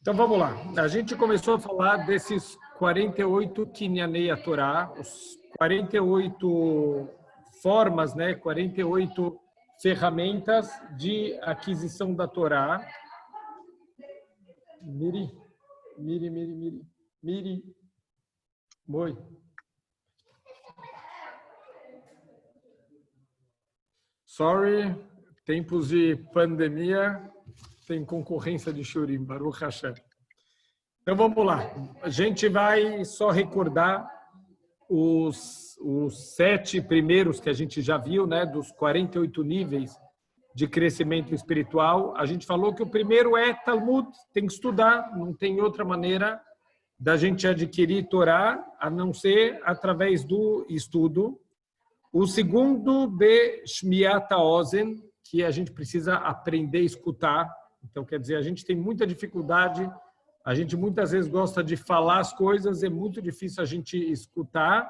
Então vamos lá. A gente começou a falar desses 48 Kinyanei a Torá, os 48 formas, 48 ferramentas de aquisição da Torá. Miri. Oi. Sorry, tempos de pandemia, tem concorrência de Shurim, Baruch Hashem. Então vamos lá. A gente vai só recordar os 7 primeiros que a gente já viu, dos 48 níveis de crescimento espiritual. A gente falou que o primeiro é Talmud, tem que estudar, não tem outra maneira da gente adquirir Torá a não ser através do estudo. O segundo de Shmiat Ozen, que a gente precisa aprender a escutar. Então, quer dizer, a gente tem muita dificuldade, a gente muitas vezes gosta de falar as coisas, é muito difícil a gente escutar.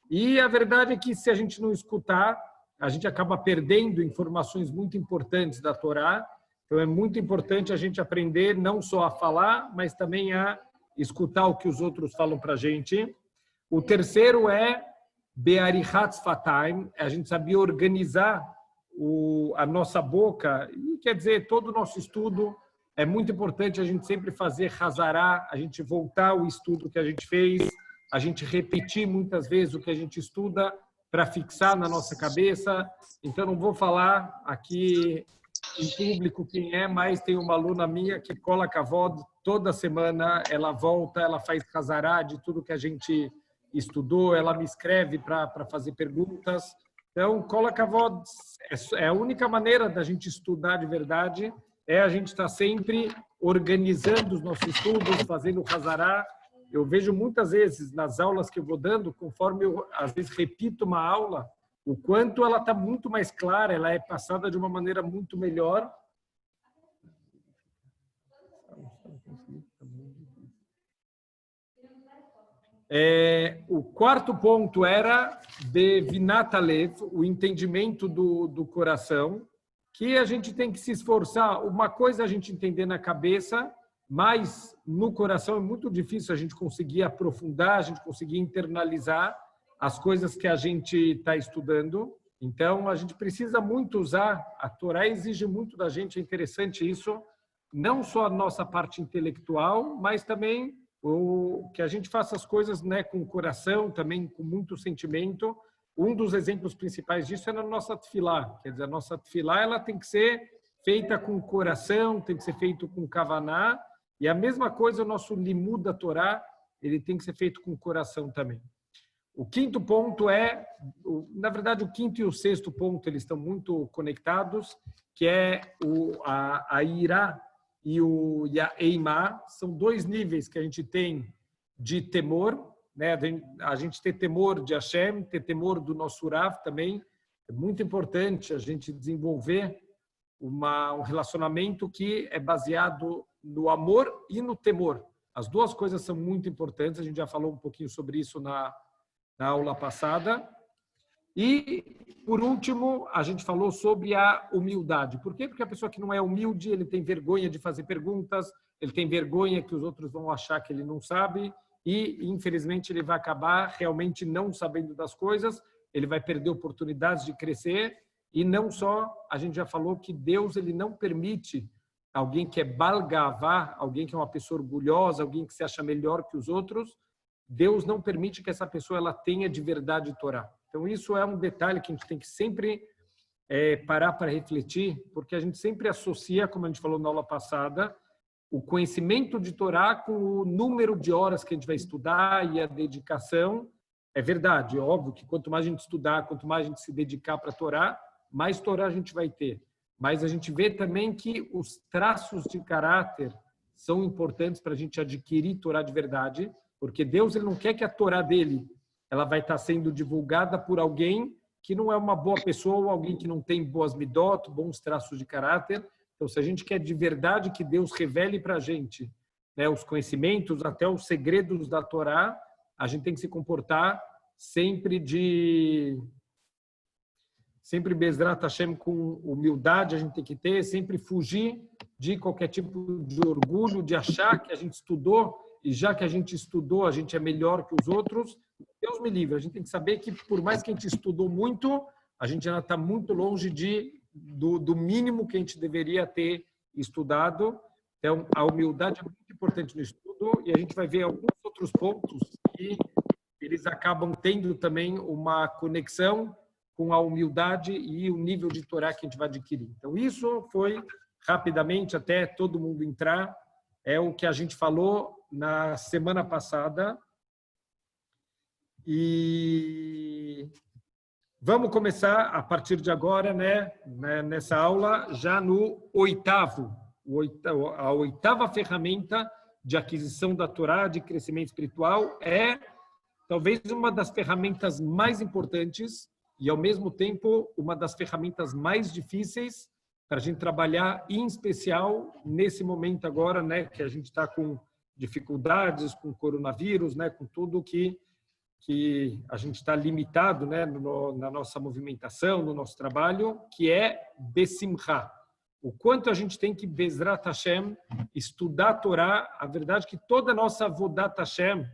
E a verdade é que se a gente não escutar, a gente acaba perdendo informações muito importantes da Torá. Então, é muito importante a gente aprender não só a falar, mas também a escutar o que os outros falam para a gente. O terceiro é Be'arichat Fatayim, a gente sabia organizar a nossa boca, e quer dizer, todo o nosso estudo, é muito importante a gente sempre fazer Hazará, a gente voltar ao estudo que a gente fez, a gente repetir muitas vezes o que a gente estuda para fixar na nossa cabeça. Então, não vou falar aqui em público quem é, mas tem uma aluna minha que cola Kavod, toda semana ela volta, ela faz Hazará de tudo que a gente estudou, ela me escreve para fazer perguntas. Então, Kol HaKavod, é a única maneira da gente estudar de verdade, é a gente estar sempre organizando os nossos estudos, fazendo Hazará. Eu vejo muitas vezes nas aulas que eu vou dando, conforme eu às vezes repito uma aula, o quanto ela está muito mais clara, ela é passada de uma maneira muito melhor. O quarto ponto era de Vinat Alev, o entendimento do coração, que a gente tem que se esforçar. Uma coisa a gente entender na cabeça, mas no coração é muito difícil a gente conseguir aprofundar, a gente conseguir internalizar as coisas que a gente está estudando. Então, a gente precisa muito usar, a Torá exige muito da gente, é interessante isso, não só a nossa parte intelectual, mas também que a gente faça as coisas com o coração, também com muito sentimento. Um dos exemplos principais disso é na nossa tefilá. Quer dizer, a nossa tefilá ela tem que ser feita com o coração, tem que ser feito com kavaná. E a mesma coisa, o nosso limud da Torá, ele tem que ser feito com o coração também. O quinto ponto na verdade, o quinto e o sexto ponto, eles estão muito conectados, que é a irá e a Eimá, são 2 níveis que a gente tem de temor, a gente ter temor de Hashem, ter temor do nosso Rav também. É muito importante a gente desenvolver um relacionamento que é baseado no amor e no temor. As 2 coisas são muito importantes, a gente já falou um pouquinho sobre isso na aula passada. E, por último, a gente falou sobre a humildade. Por quê? Porque a pessoa que não é humilde, ele tem vergonha de fazer perguntas, ele tem vergonha que os outros vão achar que ele não sabe e, infelizmente, ele vai acabar realmente não sabendo das coisas, ele vai perder oportunidades de crescer. E não só, a gente já falou que Deus ele não permite alguém que é balgavá, alguém que é uma pessoa orgulhosa, alguém que se acha melhor que os outros, Deus não permite que essa pessoa ela tenha de verdade Torá. Então, isso é um detalhe que a gente tem que sempre parar para refletir, porque a gente sempre associa, como a gente falou na aula passada, o conhecimento de Torá com o número de horas que a gente vai estudar e a dedicação. É verdade, é óbvio que quanto mais a gente estudar, quanto mais a gente se dedicar para a Torá, mais Torá a gente vai ter. Mas a gente vê também que os traços de caráter são importantes para a gente adquirir Torá de verdade, porque Deus ele não quer que a Torá dele ela vai estar sendo divulgada por alguém que não é uma boa pessoa ou alguém que não tem boas midot, bons traços de caráter. Então, se a gente quer de verdade que Deus revele para a gente os conhecimentos, até os segredos da Torá, a gente tem que se comportar sempre sempre Bezrat Hashem com humildade a gente tem que ter, sempre fugir de qualquer tipo de orgulho, de achar que a gente estudou e já que a gente estudou, a gente é melhor que os outros. Deus me livre, a gente tem que saber que por mais que a gente estudou muito, a gente ainda está muito longe do mínimo que a gente deveria ter estudado. Então, a humildade é muito importante no estudo e a gente vai ver alguns outros pontos que eles acabam tendo também uma conexão com a humildade e o nível de Torá que a gente vai adquirir. Então, isso foi, rapidamente, até todo mundo entrar, é o que a gente falou na semana passada. E vamos começar, a partir de agora, nessa aula, já no a oitava ferramenta de aquisição da Torá, de crescimento espiritual, é talvez uma das ferramentas mais importantes e, ao mesmo tempo, uma das ferramentas mais difíceis para a gente trabalhar, em especial nesse momento agora, que a gente está com dificuldades, com coronavírus, com tudo que a gente está limitado, na nossa movimentação, no nosso trabalho, que é Besimcha. O quanto a gente tem que, Bezrat Hashem, estudar a Torá. A verdade é que toda a nossa Avodat Hashem,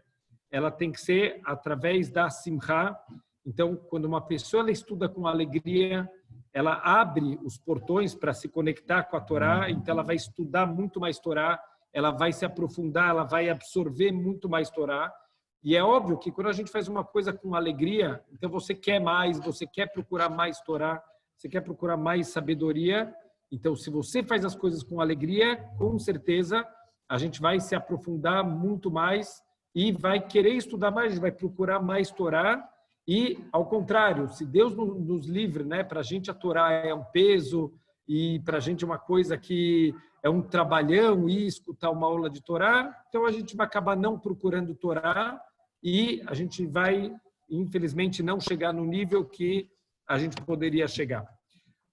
ela tem que ser através da Simcha. Então, quando uma pessoa ela estuda com alegria, ela abre os portões para se conectar com a Torá, então ela vai estudar muito mais Torá, ela vai se aprofundar, ela vai absorver muito mais Torá. E é óbvio que quando a gente faz uma coisa com alegria, então você quer mais, você quer procurar mais Torá, você quer procurar mais sabedoria. Então, se você faz as coisas com alegria, com certeza a gente vai se aprofundar muito mais e vai querer estudar mais, vai procurar mais Torá. E, ao contrário, se Deus nos livre, para a gente a Torá é um peso e para a gente é uma coisa que é um trabalhão e escutar uma aula de Torá, então a gente vai acabar não procurando Torá e a gente vai, infelizmente, não chegar no nível que a gente poderia chegar.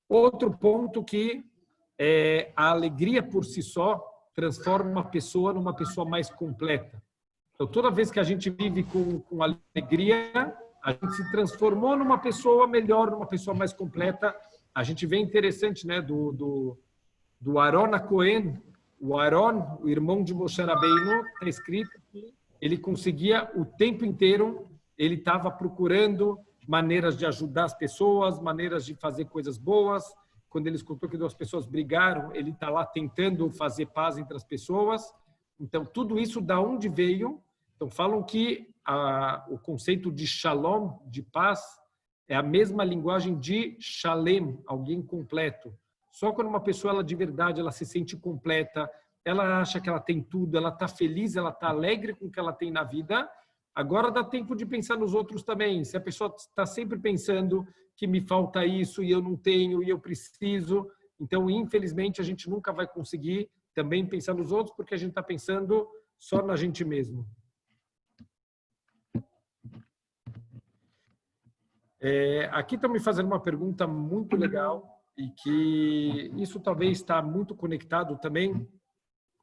Outro ponto que a alegria por si só transforma uma pessoa numa pessoa mais completa. Então, toda vez que a gente vive com alegria, a gente se transformou numa pessoa melhor, numa pessoa mais completa. A gente vê interessante, do Aaron HaKohen, o Aaron, o irmão de Moshe Rabbeinu, está escrito que ele conseguia o tempo inteiro, ele estava procurando maneiras de ajudar as pessoas, maneiras de fazer coisas boas. Quando ele escutou que duas pessoas brigaram, ele está lá tentando fazer paz entre as pessoas. Então, tudo isso da onde veio? Então, falam que o conceito de shalom, de paz, é a mesma linguagem de shalem, alguém completo. Só quando uma pessoa, ela de verdade, ela se sente completa, ela acha que ela tem tudo, ela está feliz, ela está alegre com o que ela tem na vida, agora dá tempo de pensar nos outros também. Se a pessoa está sempre pensando que me falta isso e eu não tenho e eu preciso, então, infelizmente, a gente nunca vai conseguir também pensar nos outros porque a gente está pensando só na gente mesmo. Aqui estão me fazendo uma pergunta muito legal e que isso talvez está muito conectado também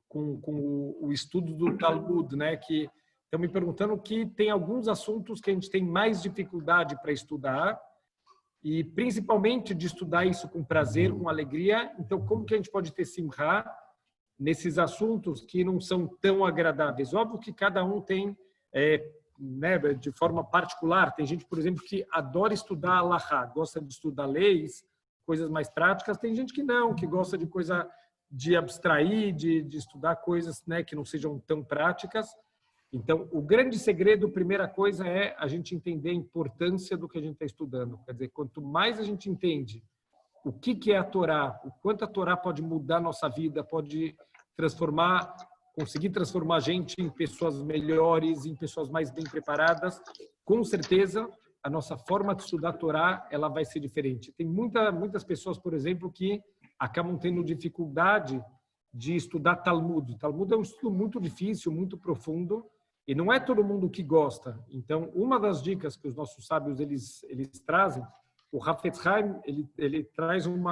com o estudo do Talmud, que estão me perguntando que tem alguns assuntos que a gente tem mais dificuldade para estudar e principalmente de estudar isso com prazer, com alegria. Então, como que a gente pode ter simcha nesses assuntos que não são tão agradáveis? Óbvio que cada um tem de forma particular. Tem gente, por exemplo, que adora estudar Halachá, gosta de estudar leis, coisas mais práticas. Tem gente que não, que gosta de coisa de abstrair, de estudar coisas que não sejam tão práticas. Então, o grande segredo, primeira coisa, é a gente entender a importância do que a gente está estudando. Quer dizer, quanto mais a gente entende o que é a Torá, o quanto a Torá pode mudar a nossa vida, pode conseguir transformar a gente em pessoas melhores, em pessoas mais bem preparadas, com certeza a nossa forma de estudar a Torá ela vai ser diferente. Tem muitas pessoas, por exemplo, que acabam tendo dificuldade de estudar Talmud. Talmud é um estudo muito difícil, muito profundo, e não é todo mundo que gosta. Então, uma das dicas que os nossos sábios eles trazem, o Hafetz Haim, ele traz um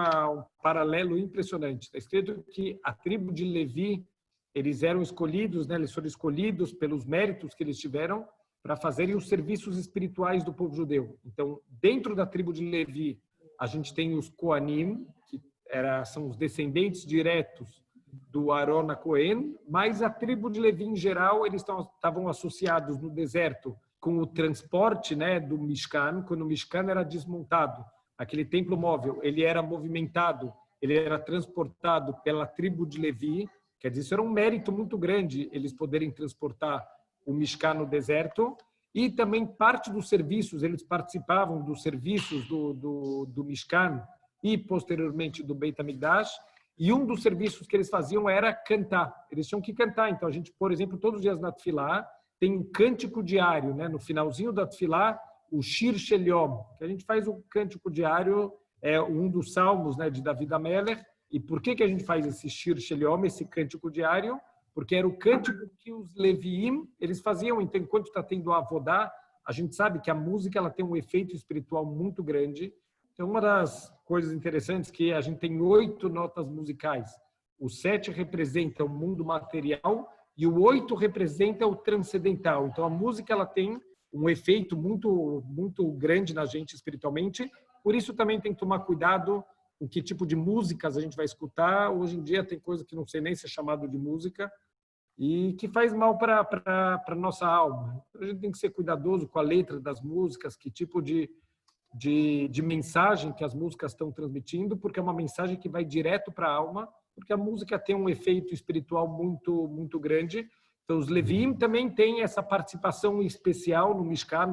paralelo impressionante. Está escrito que a tribo de Levi eles eram escolhidos, eles foram escolhidos pelos méritos que eles tiveram para fazerem os serviços espirituais do povo judeu. Então, dentro da tribo de Levi, a gente tem os Koanim, que são os descendentes diretos do Aaron Cohen, mas a tribo de Levi em geral, eles estavam associados no deserto com o transporte, né, do Mishkan, quando o Mishkan era desmontado. Aquele templo móvel, ele era movimentado, ele era transportado pela tribo de Levi, quer dizer, isso era um mérito muito grande, eles poderem transportar o Mishkan no deserto, e também parte dos serviços, eles participavam dos serviços do Mishkan e, posteriormente, do Beit HaMikdash, e um dos serviços que eles faziam era cantar. Eles tinham que cantar. Então, a gente, por exemplo, todos os dias na Tfilá, tem um cântico diário, né? No finalzinho da Tfilá, o Shir Shel Yom, que a gente faz o cântico diário, é um dos salmos, né, de David HaMelech. E por que a gente faz esse Shir Shel Yom, esse cântico diário? Porque era o cântico que os Leviim, eles faziam. Então, enquanto está tendo a Avodá, a gente sabe que a música ela tem um efeito espiritual muito grande. Então, uma das coisas interessantes é que a gente tem 8 notas musicais. O 7 representa o mundo material e o 8 representa o transcendental. Então, a música ela tem um efeito muito grande na gente espiritualmente. Por isso, também tem que tomar cuidado com que tipo de músicas a gente vai escutar. Hoje em dia, tem coisa que não sei nem se é chamado de música e que faz mal para a nossa alma. Então, a gente tem que ser cuidadoso com a letra das músicas, que tipo de mensagem que as músicas estão transmitindo, porque é uma mensagem que vai direto para a alma, porque a música tem um efeito espiritual muito grande. Então, os Leviim também têm essa participação especial no Mishkan,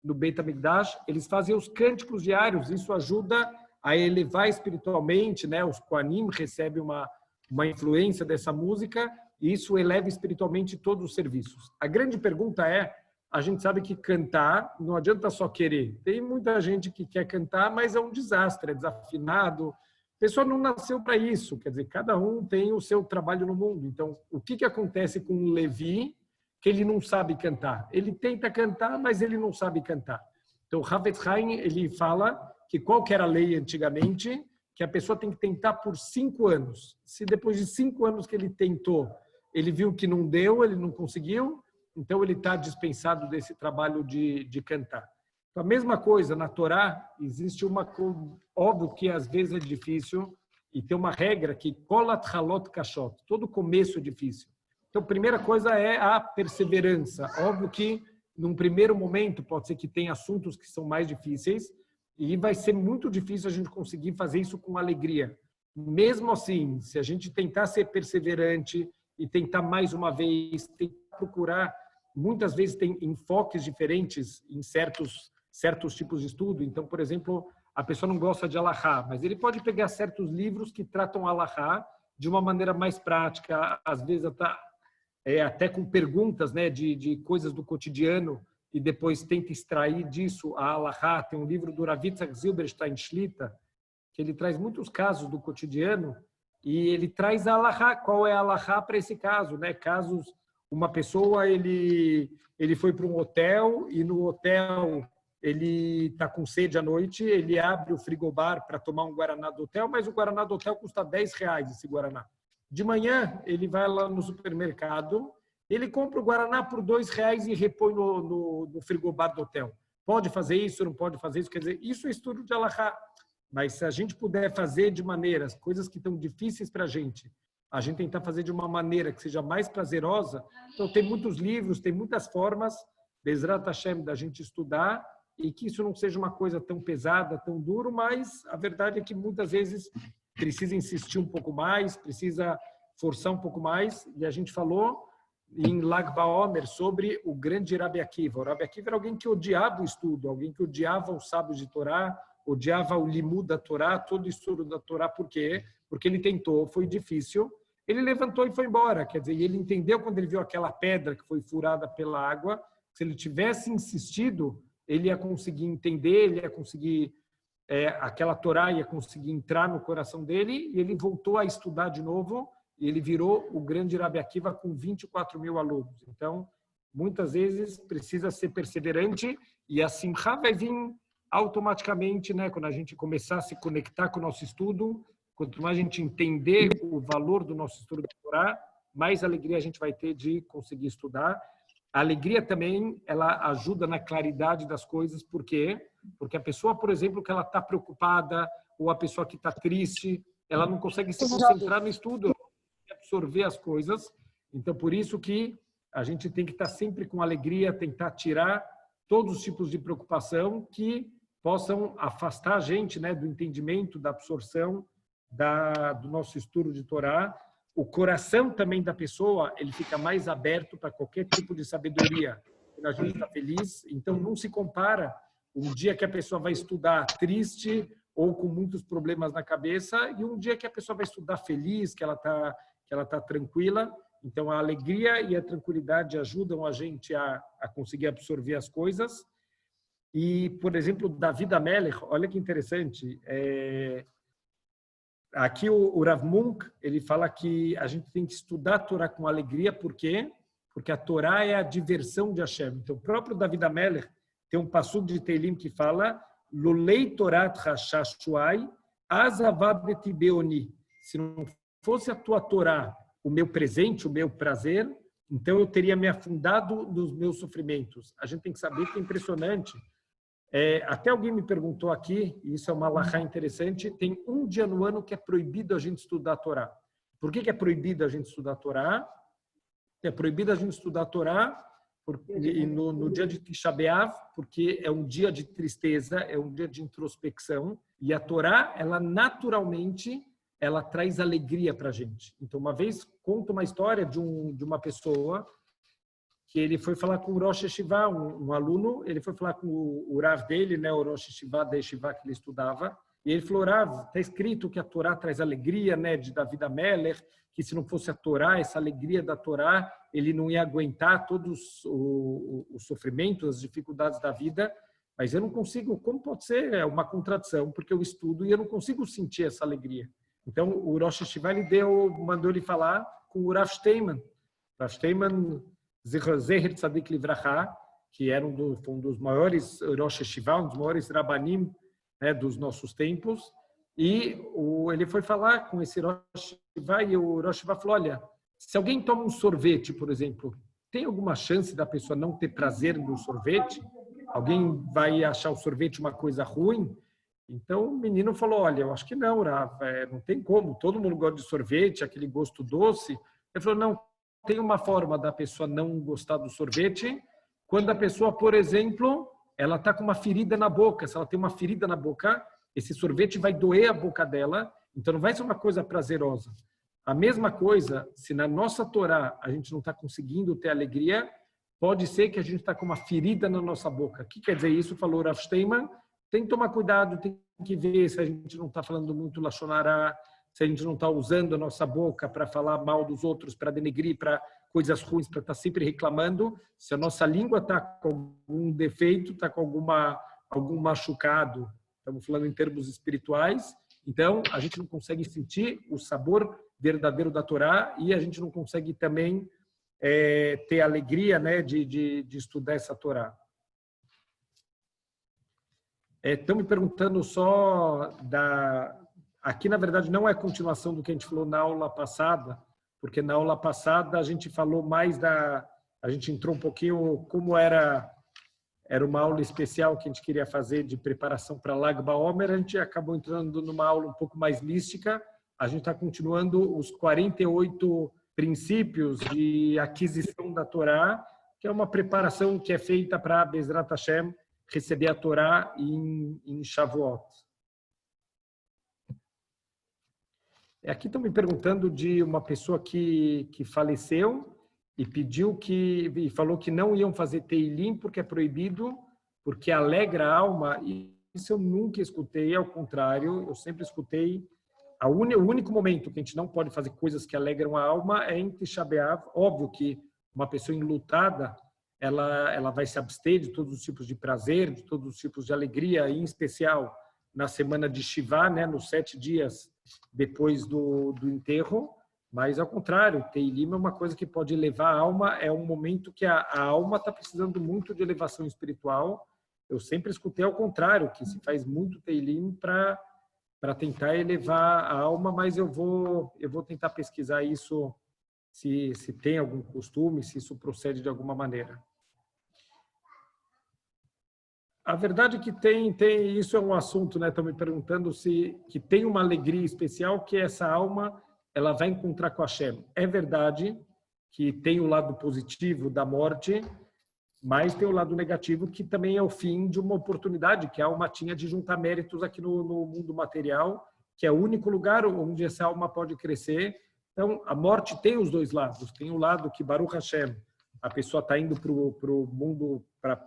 no Beit HaMikdash. Eles fazem os cânticos diários, isso ajuda a elevar espiritualmente, né? Os Koanim recebem uma influência dessa música e isso eleva espiritualmente todos os serviços. A grande pergunta é, a gente sabe que cantar não adianta só querer. Tem muita gente que quer cantar, mas é um desastre, é desafinado. A pessoa não nasceu para isso. Quer dizer, cada um tem o seu trabalho no mundo. Então, o que acontece com o Levi que ele não sabe cantar? Ele tenta cantar, mas ele não sabe cantar. Então, o Havetz Haim, ele fala que qual que era a lei antigamente, que a pessoa tem que tentar por 5 anos. Se depois de 5 anos que ele tentou, ele viu que não deu, ele não conseguiu, então ele está dispensado desse trabalho de cantar. Então, a mesma coisa, na Torá, existe óbvio que às vezes é difícil, e tem uma regra que kolat halot kashot, todo começo é difícil. Então, a primeira coisa é a perseverança. Óbvio que, num primeiro momento, pode ser que tenha assuntos que são mais difíceis, e vai ser muito difícil a gente conseguir fazer isso com alegria. Mesmo assim, se a gente tentar ser perseverante e tentar mais uma vez, tentar procurar, muitas vezes tem enfoques diferentes em certos tipos de estudo. Então, por exemplo, a pessoa não gosta de Alahá, mas ele pode pegar certos livros que tratam Alahá de uma maneira mais prática, às vezes até com perguntas, né, de coisas do cotidiano, e depois tenta extrair disso a Alahá. Tem um livro do Rav Yitzhak Zilberstein Shlita, que ele traz muitos casos do cotidiano, e ele traz a Alahá, qual é a Alahá para esse caso, né? Casos, uma pessoa, ele foi para um hotel, e no hotel ele está com sede à noite, ele abre o frigobar para tomar um Guaraná do hotel, mas o Guaraná do hotel custa R$10, esse Guaraná. De manhã, ele vai lá no supermercado, ele compra o Guaraná por R$2 e repõe no frigobar do hotel. Pode fazer isso, não pode fazer isso? Quer dizer, isso é estudo de Alahá. Mas se a gente puder fazer de maneiras, coisas que estão difíceis para a gente tentar fazer de uma maneira que seja mais prazerosa, então tem muitos livros, tem muitas formas, Bezrat Hashem, da gente estudar, e que isso não seja uma coisa tão pesada, tão duro, mas a verdade é que muitas vezes precisa insistir um pouco mais, precisa forçar um pouco mais, e a gente falou em Lag BaOmer sobre o grande Rabi Akiva. O Rabi Akiva era alguém que odiava o estudo, alguém que odiava os sábios de Torá, odiava o limud da Torá, todo o estudo da Torá. Por quê? Porque ele tentou, foi difícil, ele levantou e foi embora. Quer dizer, ele entendeu quando ele viu aquela pedra que foi furada pela água, se ele tivesse insistido, ele ia conseguir entender, ele ia conseguir, aquela Torá ia conseguir entrar no coração dele, e ele voltou a estudar de novo, e ele virou o grande Rabi Akiva com 24 mil alunos. Então, muitas vezes precisa ser perseverante, e a simcha vai vir automaticamente, né? Quando a gente começar a se conectar com o nosso estudo, quanto mais a gente entender o valor do nosso estudo da Torá, mais alegria a gente vai ter de conseguir estudar. A alegria também, ela ajuda na claridade das coisas. Por quê? Porque a pessoa, por exemplo, que ela está preocupada, ou a pessoa que está triste, ela não consegue se concentrar no estudo, ela não consegue absorver as coisas. Então, por isso que a gente tem que estar sempre com alegria, tentar tirar todos os tipos de preocupação que possam afastar a gente, né, do entendimento, da absorção do nosso estudo de Torá. O coração também da pessoa, ele fica mais aberto para qualquer tipo de sabedoria quando a gente está feliz. Então, não se compara um dia que a pessoa vai estudar triste ou com muitos problemas na cabeça e um dia que a pessoa vai estudar feliz, que ela tá tranquila. Então, a alegria e a tranquilidade ajudam a gente a conseguir absorver as coisas. E, por exemplo, David Amelech, olha que interessante, aqui o Rav Munk, ele fala que a gente tem que estudar a Torá com alegria. Por quê? Porque a Torá é a diversão de Hashem. Então, o próprio David Amelech tem um passuco de Teilim que fala Lulei Torat Hashashuai Azavad Betibeoni. Se não fosse a tua Torá o meu presente, o meu prazer, então eu teria me afundado nos meus sofrimentos. A gente tem que saber que é impressionante. Até alguém me perguntou aqui, e isso é uma alahá interessante, tem um dia no ano que é proibido a gente estudar a Torá. Por que é proibido a gente estudar a Torá? É proibido a gente estudar a Torá no dia de Tisha B'Av, porque é um dia de tristeza, é um dia de introspecção, e a Torá, ela naturalmente, ela traz alegria para a gente. Então, uma vez, conto uma história de uma pessoa que ele foi falar com o Rosh Yeshiva, um aluno, ele foi falar com o Rav dele, né, o Rosh Yeshiva da Yeshiva que ele estudava, e ele falou, Rav, está escrito que a Torá traz alegria, né, de David Amelech, que se não fosse a Torá, essa alegria da Torá, ele não ia aguentar todos os sofrimentos, as dificuldades da vida, mas eu não consigo, como pode ser? É uma contradição, porque eu estudo e eu não consigo sentir essa alegria. Então, o Rosh Yeshiva mandou ele falar com o Rav Steinman. Rav Steinman, Zeher Tzadik Livracha, que era um dos maiores Rosh Yeshiva, um dos maiores Rabanim, né, dos nossos tempos. E ele foi falar com esse Rosh Yeshiva e o Rosh Yeshiva falou, olha, se alguém toma um sorvete, por exemplo, tem alguma chance da pessoa não ter prazer no sorvete? Alguém vai achar o sorvete uma coisa ruim? Então, o menino falou, olha, eu acho que não, Rav, não tem como, todo mundo gosta de sorvete, aquele gosto doce. Ele falou, não, tem uma forma da pessoa não gostar do sorvete, quando a pessoa, por exemplo, ela está com uma ferida na boca. Se ela tem uma ferida na boca, esse sorvete vai doer a boca dela, então não vai ser uma coisa prazerosa. A mesma coisa, se na nossa Torá a gente não está conseguindo ter alegria, pode ser que a gente está com uma ferida na nossa boca. O que quer dizer isso? Falou Rav Steinman. Tem que tomar cuidado, tem que ver se a gente não está falando muito Lashon Hara, se a gente não está usando a nossa boca para falar mal dos outros, para denegrir, para coisas ruins, para estar sempre reclamando. Se a nossa língua está com algum defeito, está com algum machucado, estamos falando em termos espirituais, então a gente não consegue sentir o sabor verdadeiro da Torá e a gente não consegue também ter alegria, né, de estudar essa Torá. Estão me perguntando só aqui, na verdade, não é continuação do que a gente falou na aula passada, porque na aula passada a gente falou mais a gente entrou um pouquinho como era uma aula especial que a gente queria fazer de preparação para Lag BaOmer, a gente acabou entrando numa aula um pouco mais mística. A gente está continuando os 48 princípios de aquisição da Torá, que é uma preparação que é feita para Bezrat Hashem receber a Torá em Shavuot. Aqui estão me perguntando de uma pessoa que faleceu e falou que não iam fazer Teilim porque é proibido, porque alegra a alma. Isso eu nunca escutei, ao contrário, eu sempre escutei. O único momento que a gente não pode fazer coisas que alegram a alma é em Tisha B'Av. Óbvio que uma pessoa enlutada, ela vai se abster de todos os tipos de prazer, de todos os tipos de alegria, em especial na semana de Shiva, né, nos 7 dias depois do enterro. Mas, ao contrário, Teilim é uma coisa que pode elevar a alma, é um momento que a alma está precisando muito de elevação espiritual. Eu sempre escutei ao contrário, que se faz muito Teilim para tentar elevar a alma, mas eu vou tentar pesquisar isso se tem algum costume, se isso procede de alguma maneira. A verdade é que isso é um assunto, né? Estão me perguntando que tem uma alegria especial que essa alma ela vai encontrar com Hashem. É verdade que tem o lado positivo da morte, mas tem o lado negativo que também é o fim de uma oportunidade que a alma tinha de juntar méritos aqui no mundo material, que é o único lugar onde essa alma pode crescer. Então, a morte tem os dois lados. Tem o lado que, Baruch Hashem, a pessoa está indo para o mundo para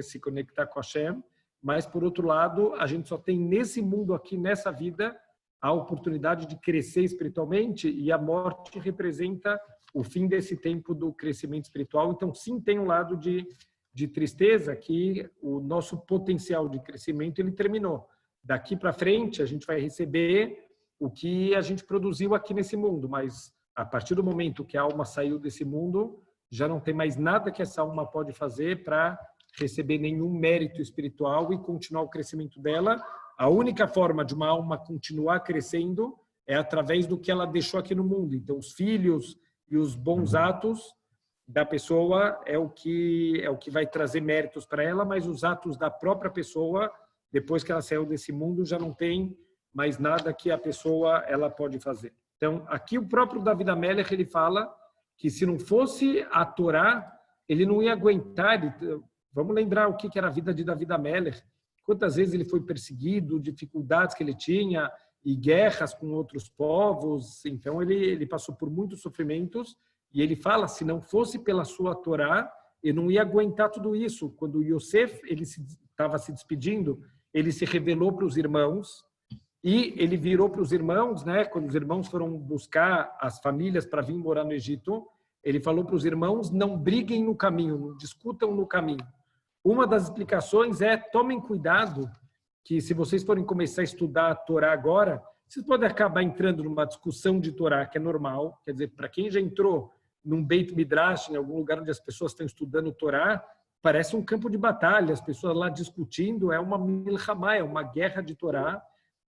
se conectar com Hashem, mas, por outro lado, a gente só tem nesse mundo aqui, nessa vida, a oportunidade de crescer espiritualmente, e a morte representa o fim desse tempo do crescimento espiritual. Então, sim, tem um lado de tristeza, que o nosso potencial de crescimento ele terminou. Daqui para frente, a gente vai receber o que a gente produziu aqui nesse mundo, mas a partir do momento que a alma saiu desse mundo, já não tem mais nada que essa alma pode fazer para receber nenhum mérito espiritual e continuar o crescimento dela. A única forma de uma alma continuar crescendo é através do que ela deixou aqui no mundo. Então, os filhos e os bons atos da pessoa é o que vai trazer méritos para ela, mas os atos da própria pessoa, depois que ela saiu desse mundo, já não tem mais nada que a pessoa ela pode fazer. Então, aqui o próprio David Amelech, ele fala que se não fosse a Torá, ele não ia aguentar. Vamos lembrar o que era a vida de David Amelech. Quantas vezes ele foi perseguido, dificuldades que ele tinha e guerras com outros povos. Então, ele passou por muitos sofrimentos. E ele fala, se não fosse pela sua Torá, eu não ia aguentar tudo isso. Quando Yosef estava se despedindo, ele se revelou para os irmãos. E ele virou para os irmãos, né? Quando os irmãos foram buscar as famílias para vir morar no Egito, ele falou para os irmãos, não briguem no caminho, não discutam no caminho. Uma das explicações é, tomem cuidado, que se vocês forem começar a estudar a Torá agora, vocês podem acabar entrando numa discussão de Torá, que é normal. Quer dizer, para quem já entrou num Beit Midrash, em algum lugar onde as pessoas estão estudando Torá, parece um campo de batalha, as pessoas lá discutindo, é uma milhamá, é uma guerra de Torá.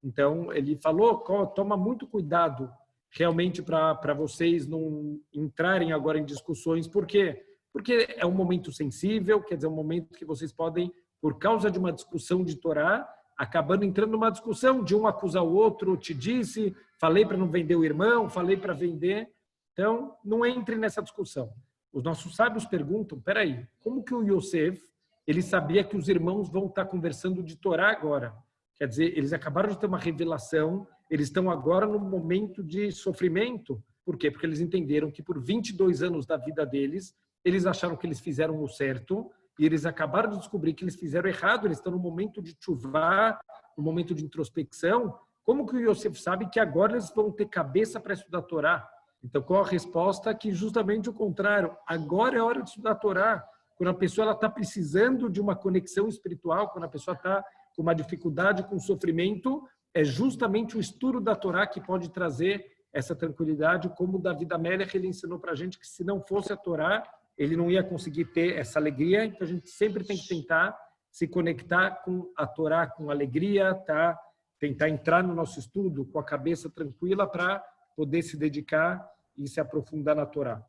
Então, ele falou, toma muito cuidado realmente para vocês não entrarem agora em discussões. Por quê? Porque é um momento sensível, quer dizer, um momento que vocês podem, por causa de uma discussão de Torá, acabando entrando numa discussão de um acusar o outro, te disse, falei para não vender o irmão, falei para vender. Então, não entre nessa discussão. Os nossos sábios perguntam, peraí, como que o Yosef, ele sabia que os irmãos vão estar conversando de Torá agora? Quer dizer, eles acabaram de ter uma revelação, eles estão agora num momento de sofrimento. Por quê? Porque eles entenderam que por 22 anos da vida deles, eles acharam que eles fizeram o certo e eles acabaram de descobrir que eles fizeram errado, eles estão no momento de chuvá, no momento de introspecção. Como que o Yosef sabe que agora eles vão ter cabeça para estudar a Torá? Então, qual a resposta? Que justamente o contrário. Agora é hora de estudar a Torá. Quando a pessoa está precisando de uma conexão espiritual, quando a pessoa está com uma dificuldade, com sofrimento, é justamente o estudo da Torá que pode trazer essa tranquilidade, como o David Amelech, ele ensinou para a gente que se não fosse a Torá, ele não ia conseguir ter essa alegria. Então, a gente sempre tem que tentar se conectar com a Torá com alegria, tá? Tentar entrar no nosso estudo com a cabeça tranquila para poder se dedicar e se aprofundar na Torá.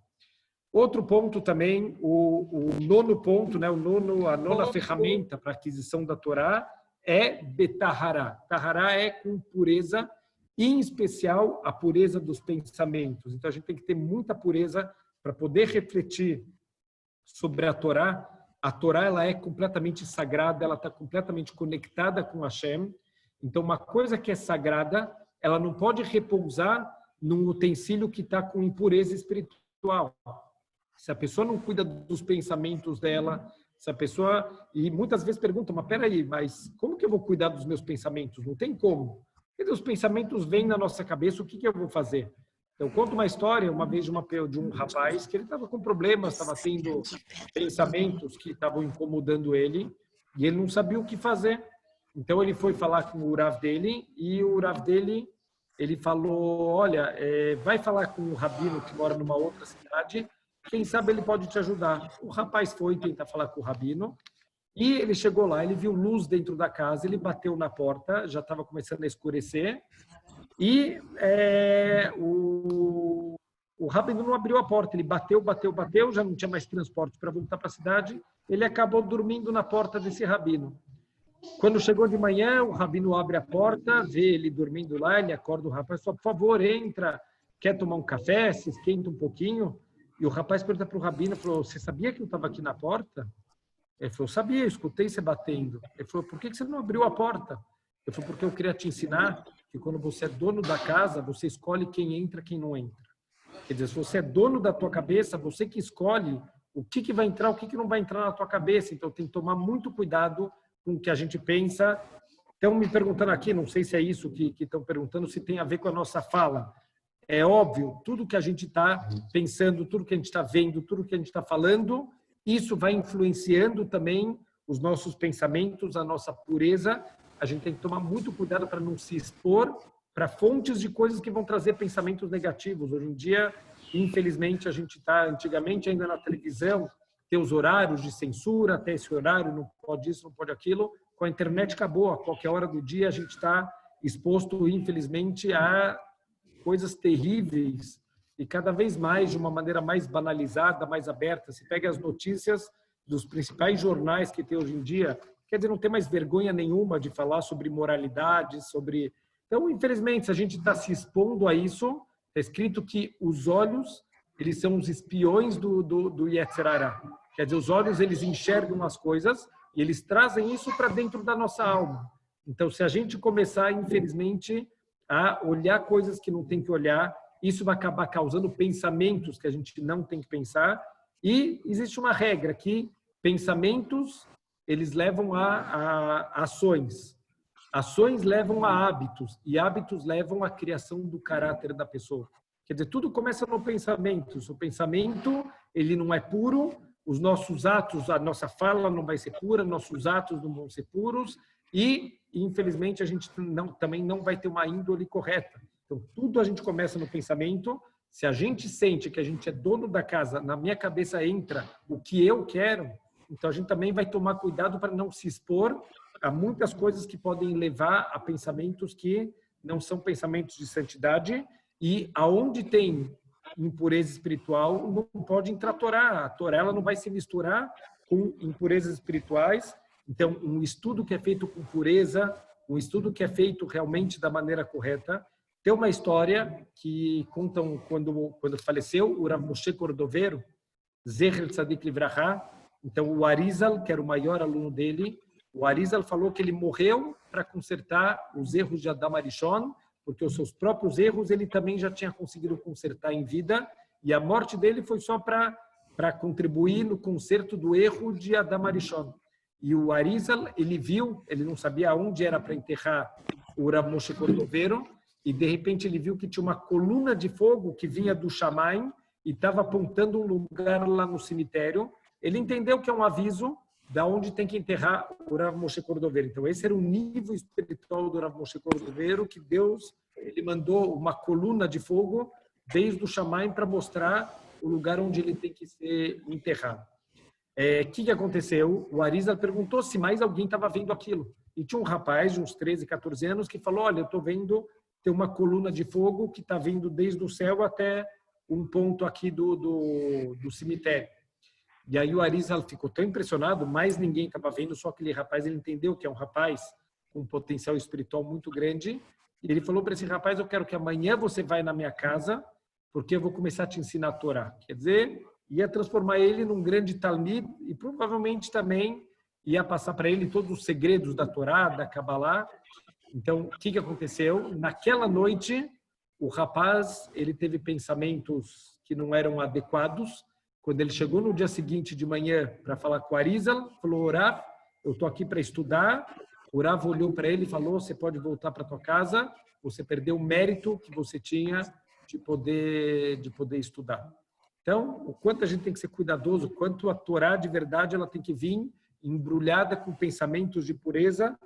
Outro ponto também, o nono ponto, né? A nona ferramenta para a aquisição da Torá é Betahara. Tahara é com pureza, em especial a pureza dos pensamentos. Então, a gente tem que ter muita pureza para poder refletir sobre a Torá. A Torá ela é completamente sagrada, ela está completamente conectada com Hashem. Então, uma coisa que é sagrada, ela não pode repousar num utensílio que está com impureza espiritual. Se a pessoa não cuida dos pensamentos dela, se a pessoa... E muitas vezes perguntam, mas peraí, mas como que eu vou cuidar dos meus pensamentos? Não tem como. Quer dizer, os pensamentos vêm na nossa cabeça, o que eu vou fazer? Eu conto uma história, uma vez, de um rapaz que ele estava com problemas, estava tendo pensamentos que estavam incomodando ele, e ele não sabia o que fazer. Então, ele foi falar com o Rav dele, e o Rav dele, ele falou, olha, vai falar com o rabino que mora numa outra cidade, quem sabe ele pode te ajudar. O rapaz foi tentar falar com o rabino, e ele chegou lá, ele viu luz dentro da casa, ele bateu na porta, já estava começando a escurecer, e o rabino não abriu a porta, ele bateu, já não tinha mais transporte para voltar para a cidade, ele acabou dormindo na porta desse rabino. Quando chegou de manhã, o rabino abre a porta, vê ele dormindo lá, ele acorda o rapaz, fala, por favor, entra, quer tomar um café, se esquenta um pouquinho. E o rapaz pergunta para o rabino, falou, você sabia que eu estava aqui na porta? Ele falou, sabia, eu escutei você batendo. Ele falou, por que você não abriu a porta? Ele falou, porque eu queria te ensinar que quando você é dono da casa, você escolhe quem entra e quem não entra. Quer dizer, se você é dono da tua cabeça, você que escolhe o que vai entrar, o que não vai entrar na tua cabeça. Então, tem que tomar muito cuidado com o que a gente pensa. Estão me perguntando aqui, não sei se é isso que estão perguntando, se tem a ver com a nossa fala. É óbvio, tudo que a gente está pensando, tudo que a gente está vendo, tudo que a gente está falando, isso vai influenciando também os nossos pensamentos, a nossa pureza. A gente tem que tomar muito cuidado para não se expor para fontes de coisas que vão trazer pensamentos negativos. Hoje em dia, infelizmente, a gente está, antigamente, ainda na televisão, ter os horários de censura, até esse horário, não pode isso, não pode aquilo. Com a internet acabou, a qualquer hora do dia a gente está exposto, infelizmente, a coisas terríveis e cada vez mais de uma maneira mais banalizada, mais aberta. Se pega as notícias dos principais jornais que tem hoje em dia, quer dizer, não tem mais vergonha nenhuma de falar sobre moralidade, sobre... Então, infelizmente, se a gente está se expondo a isso, está escrito que os olhos, eles são os espiões do Yetzer Hara. Quer dizer, os olhos, eles enxergam as coisas e eles trazem isso para dentro da nossa alma. Então, se a gente começar, infelizmente, a olhar coisas que não tem que olhar, isso vai acabar causando pensamentos que a gente não tem que pensar. E existe uma regra que pensamentos, eles levam a ações. Ações levam a hábitos e hábitos levam à criação do caráter da pessoa. Quer dizer, tudo começa no pensamento. Se o pensamento, ele não é puro, os nossos atos, a nossa fala não vai ser pura, nossos atos não vão ser puros e, infelizmente, a gente também não vai ter uma índole correta. Então, tudo a gente começa no pensamento. Se a gente sente que a gente é dono da casa, na minha cabeça entra o que eu quero, então a gente também vai tomar cuidado para não se expor a muitas coisas que podem levar a pensamentos que não são pensamentos de santidade e aonde tem impureza espiritual não pode entrar Torá. A Torá ela não vai se misturar com impurezas espirituais. Então, um estudo que é feito com pureza, um estudo que é feito realmente da maneira correta. Tem uma história que contam quando faleceu o Rav Moshe Cordovero, Zecher Tzadik Livraha. Então, o Arizal, que era o maior aluno dele, o Arizal falou que ele morreu para consertar os erros de Adam Arishon, porque os seus próprios erros ele também já tinha conseguido consertar em vida, e a morte dele foi só para contribuir no conserto do erro de Adam Arishon. E o Arizal, ele viu, ele não sabia onde era para enterrar o Rav Moshe Cordovero, e de repente ele viu que tinha uma coluna de fogo que vinha do Shamayim e estava apontando um lugar lá no cemitério. Ele entendeu que é um aviso da onde tem que enterrar o Rav Moshe Cordovero. Então, esse era o nível espiritual do Rav Moshe Cordovero, que Deus ele mandou uma coluna de fogo desde o Shamayim para mostrar o lugar onde ele tem que ser enterrado. O que aconteceu? O Arizal perguntou se mais alguém estava vendo aquilo. E tinha um rapaz de uns 13, 14 anos que falou, olha, eu estou vendo ter uma coluna de fogo que está vindo desde o céu até um ponto aqui do cemitério. E aí o Arizal ficou tão impressionado, mais ninguém estava vendo, só aquele rapaz, ele entendeu que é um rapaz com um potencial espiritual muito grande, e ele falou para esse rapaz, eu quero que amanhã você vai na minha casa, porque eu vou começar a te ensinar a Torá. Quer dizer, ia transformar ele num grande talmid, e provavelmente também ia passar para ele todos os segredos da Torá, da Kabbalah. Então, o que aconteceu? Naquela noite, o rapaz ele teve pensamentos que não eram adequados. Quando ele chegou no dia seguinte de manhã para falar com o Arizal, falou, Rav, eu estou aqui para estudar. O Rav olhou para ele e falou, você pode voltar para tua casa, você perdeu o mérito que você tinha de poder estudar. Então, o quanto a gente tem que ser cuidadoso, quanto a Torá de verdade ela tem que vir embrulhada com pensamentos de pureza.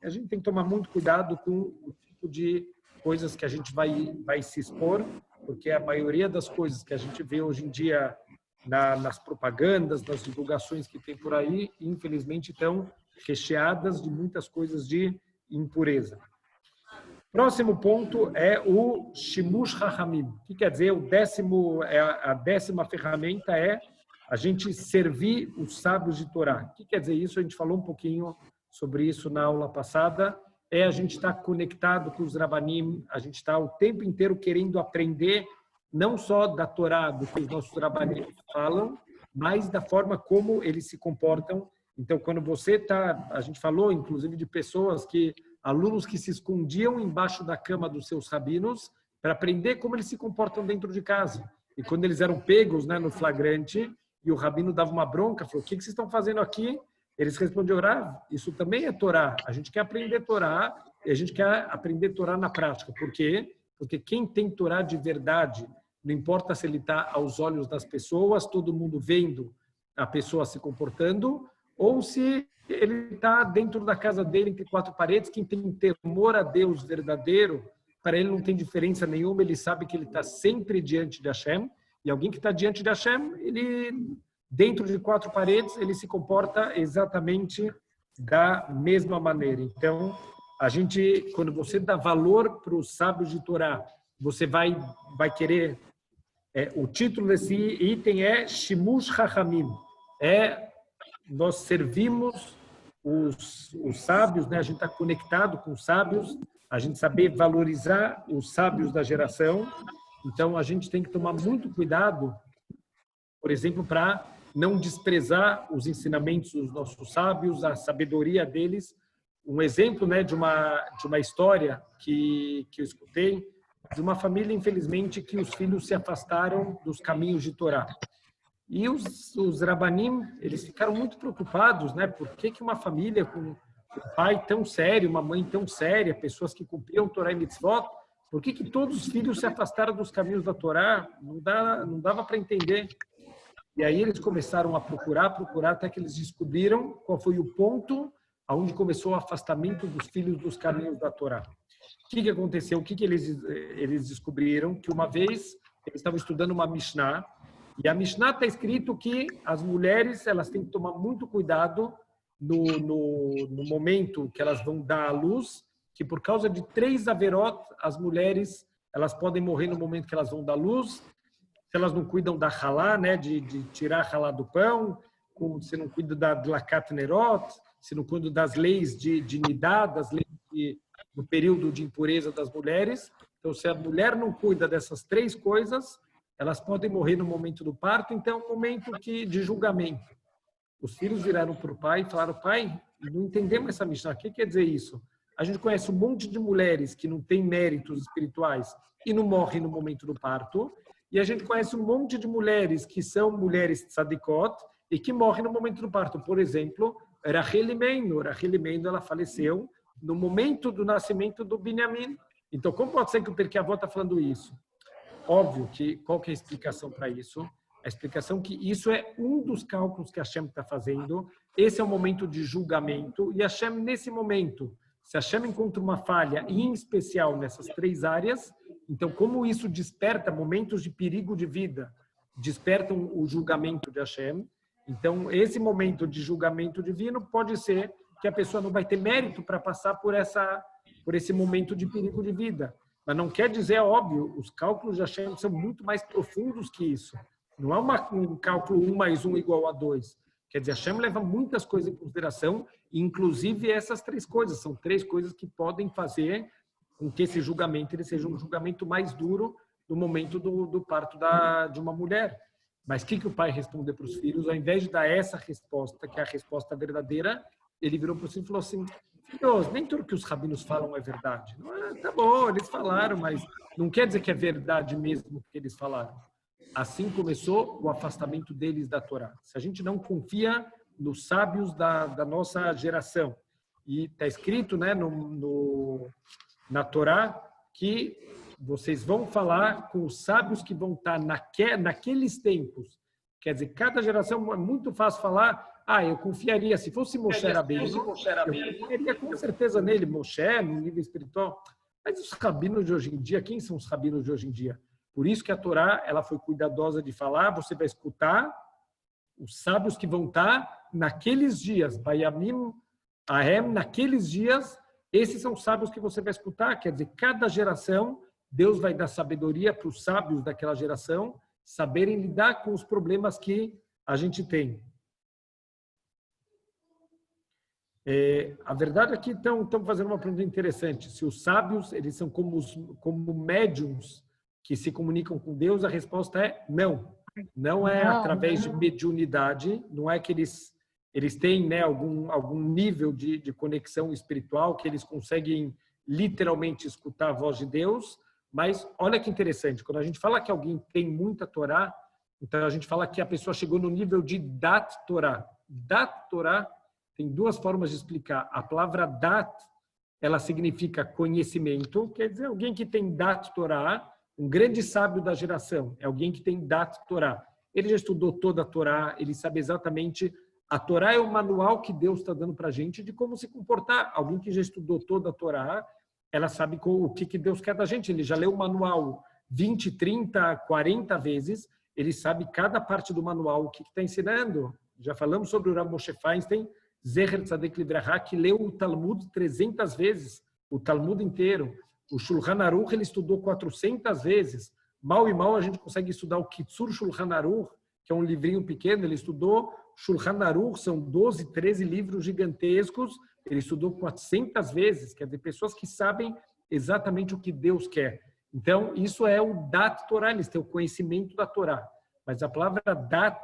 A gente tem que tomar muito cuidado com o tipo de coisas que a gente vai se expor, porque a maioria das coisas que a gente vê hoje em dia nas propagandas, nas divulgações que tem por aí, infelizmente estão recheadas de muitas coisas de impureza. Próximo ponto é o Shimush Hachamim. O que quer dizer? A 10ª ferramenta é a gente servir os sábios de Torá. O que quer dizer isso? A gente falou um pouquinho sobre isso na aula passada. A gente estar conectado com os Rabanim, a gente está o tempo inteiro querendo aprender não só da Torá, do que os nossos Rabanim falam, mas da forma como eles se comportam. Então, quando você está... A gente falou, inclusive, de pessoas alunos que se escondiam embaixo da cama dos seus rabinos para aprender como eles se comportam dentro de casa. E quando eles eram pegos, né, no flagrante, e o rabino dava uma bronca, falou, o que vocês estão fazendo aqui? Eles respondiam, isso também é Torá. A gente quer aprender Torá e a gente quer aprender Torá na prática. Por quê? Porque quem tem Torá de verdade, não importa se ele está aos olhos das pessoas, todo mundo vendo a pessoa se comportando, ou se ele está dentro da casa dele, entre 4 paredes, quem tem temor a Deus verdadeiro, para ele não tem diferença nenhuma, ele sabe que ele está sempre diante de Hashem, e alguém que está diante de Hashem, ele, dentro de 4 paredes, ele se comporta exatamente da mesma maneira. Então, quando você dá valor para os sábios de Torá, você vai querer... o título desse item é Shimush Hachamim. Nós servimos os sábios, né? A gente está conectado com os sábios, a gente saber valorizar os sábios da geração. Então, a gente tem que tomar muito cuidado, por exemplo, para não desprezar os ensinamentos dos nossos sábios, a sabedoria deles. Um exemplo, né, de uma história que eu escutei, de uma família, infelizmente, que os filhos se afastaram dos caminhos de Torá. E os Rabanim, eles ficaram muito preocupados, né? Por que uma família com um pai tão sério, uma mãe tão séria, pessoas que cumpriam Torá e Mitzvot, por que todos os filhos se afastaram dos caminhos da Torá? Não dava para entender. E aí eles começaram a procurar, até que eles descobriram qual foi o ponto aonde começou o afastamento dos filhos dos caminhos da Torá. O que aconteceu? O que eles descobriram? Que uma vez eles estavam estudando uma Mishnah, e a Mishnah está escrito que as mulheres elas têm que tomar muito cuidado no momento que elas vão dar à luz, que por causa de 3 averot, as mulheres elas podem morrer no momento que elas vão dar luz, se elas não cuidam da halá, né, de tirar a halá do pão, se não cuidam da lakat nerot, se não cuidam das leis de nidá, das leis do período de impureza das mulheres. Então, se a mulher não cuida dessas 3 coisas, elas podem morrer no momento do parto. Então, é um momento de julgamento. Os filhos viraram para o pai e falaram, pai, não entendemos essa Mishnah. O que quer dizer isso? A gente conhece um monte de mulheres que não têm méritos espirituais e não morrem no momento do parto. E a gente conhece um monte de mulheres que são mulheres tzadikot e que morrem no momento do parto. Por exemplo, Rachel Imeinu, ela faleceu no momento do nascimento do Binyamin. Então, como pode ser que o Pirkei Avot está falando isso? Óbvio que qual que é a explicação para isso? A explicação que isso é um dos cálculos que a Hashem está fazendo. Esse é o momento de julgamento. E a Hashem, nesse momento, se a Hashem encontra uma falha, em especial nessas 3 áreas, então, como isso desperta momentos de perigo de vida, despertam o julgamento de Hashem. Então, esse momento de julgamento divino pode ser que a pessoa não vai ter mérito para passar por esse momento de perigo de vida. Mas não quer dizer, é óbvio, os cálculos de Hashem são muito mais profundos que isso. Não é um cálculo 1 mais 1 igual a 2. Quer dizer, Hashem leva muitas coisas em consideração, inclusive essas 3 coisas. São 3 coisas que podem fazer com que esse julgamento ele seja um julgamento mais duro no momento do parto de uma mulher. Mas o que o pai respondeu para os filhos? Ao invés de dar essa resposta, que é a resposta verdadeira, ele virou para os filhos e falou assim, filhos, nem tudo que os rabinos falam é verdade. Tá bom, eles falaram, mas não quer dizer que é verdade mesmo o que eles falaram. Assim começou o afastamento deles da Torá. Se a gente não confia nos sábios da nossa geração, e está escrito, né, na Torá que vocês vão falar com os sábios que vão estar naqueles tempos. Quer dizer, cada geração é muito fácil falar, eu confiaria, se fosse Moshe Rabbeinu, eu confiaria com certeza nele, Moshe, no nível espiritual. Mas os rabinos de hoje em dia, quem são os rabinos de hoje em dia? Por isso que a Torá ela foi cuidadosa de falar, você vai escutar os sábios que vão estar naqueles dias, Bayamim, Ahem, naqueles dias, Esses são os sábios que você vai escutar, quer dizer, cada geração, Deus vai dar sabedoria para os sábios daquela geração saberem lidar com os problemas que a gente tem. A verdade é que estão fazendo uma pergunta interessante. Se os sábios eles são como médiums que se comunicam com Deus, a resposta é não. Não é através de mediunidade, não é que eles têm, né, algum nível de conexão espiritual que eles conseguem literalmente escutar a voz de Deus, mas olha que interessante, quando a gente fala que alguém tem muita Torá, então a gente fala que a pessoa chegou no nível de Dat Torá. Dat Torá tem duas formas de explicar. A palavra Dat, ela significa conhecimento, quer dizer, alguém que tem Dat Torá, um grande sábio da geração, é alguém que tem Dat Torá. Ele já estudou toda a Torá, ele sabe exatamente. A Torá é o manual que Deus está dando para a gente de como se comportar. Alguém que já estudou toda a Torá, ela sabe o que Deus quer da gente. Ele já leu o manual 20, 30, 40 vezes, ele sabe cada parte do manual, o que está ensinando. Já falamos sobre o Rav Moshe Feinstein, Zecher Tzadek Libraha, que leu o Talmud 300 vezes, o Talmud inteiro. O Shulchan Aruch ele estudou 400 vezes. Mal e mal a gente consegue estudar o Kitzur Shulchan Aruch, que é um livrinho pequeno. Ele estudou Shulchan Aruch, são 12, 13 livros gigantescos. Ele estudou 400 vezes. Quer dizer, pessoas que sabem exatamente o que Deus quer. Então, isso é o Dat Torah, eles têm o conhecimento da Torá. Mas a palavra Dat,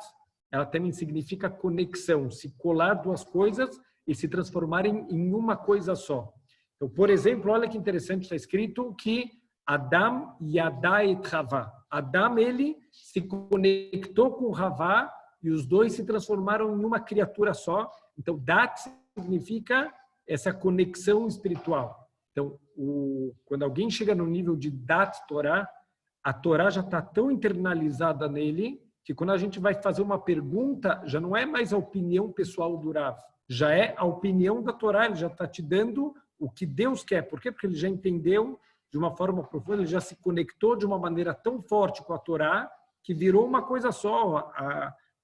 ela também significa conexão, se colar duas coisas e se transformarem em uma coisa só. Então, por exemplo, olha que interessante, está escrito que Adam yada et Havá. Adam, ele se conectou com Havá e os dois se transformaram em uma criatura só. Então, Dat significa essa conexão espiritual. Então, quando alguém chega no nível de Dat Torá, a Torá já está tão internalizada nele que quando a gente vai fazer uma pergunta, já não é mais a opinião pessoal do Rav, já é a opinião da Torá, ele já está te dando o que Deus quer. Por quê? Porque ele já entendeu de uma forma profunda, ele já se conectou de uma maneira tão forte com a Torá que virou uma coisa só.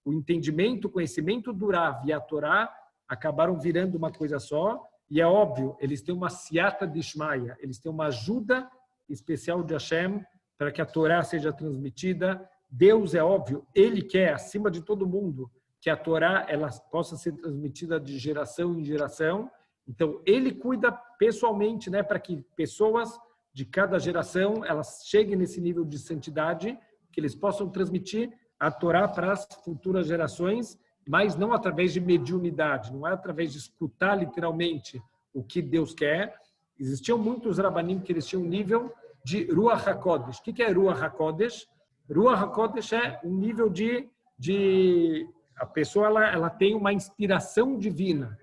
O entendimento, o conhecimento do Rav e a Torá acabaram virando uma coisa só. E é óbvio, eles têm uma siata de Ishmael, eles têm uma ajuda especial de Hashem para que a Torá seja transmitida. Deus, é óbvio, Ele quer, acima de todo mundo, que a Torá ela possa ser transmitida de geração em geração. Então, Ele cuida pessoalmente, né, para que pessoas de cada geração elas cheguem nesse nível de santidade, que eles possam transmitir a Torá para as futuras gerações, mas não através de mediunidade, não é através de escutar literalmente o que Deus quer. Existiam muitos rabanim que eles tinham um nível de Ruach HaKodesh. O que é Ruach HaKodesh? Ruach HaKodesh é um nível de a pessoa ela tem uma inspiração divina.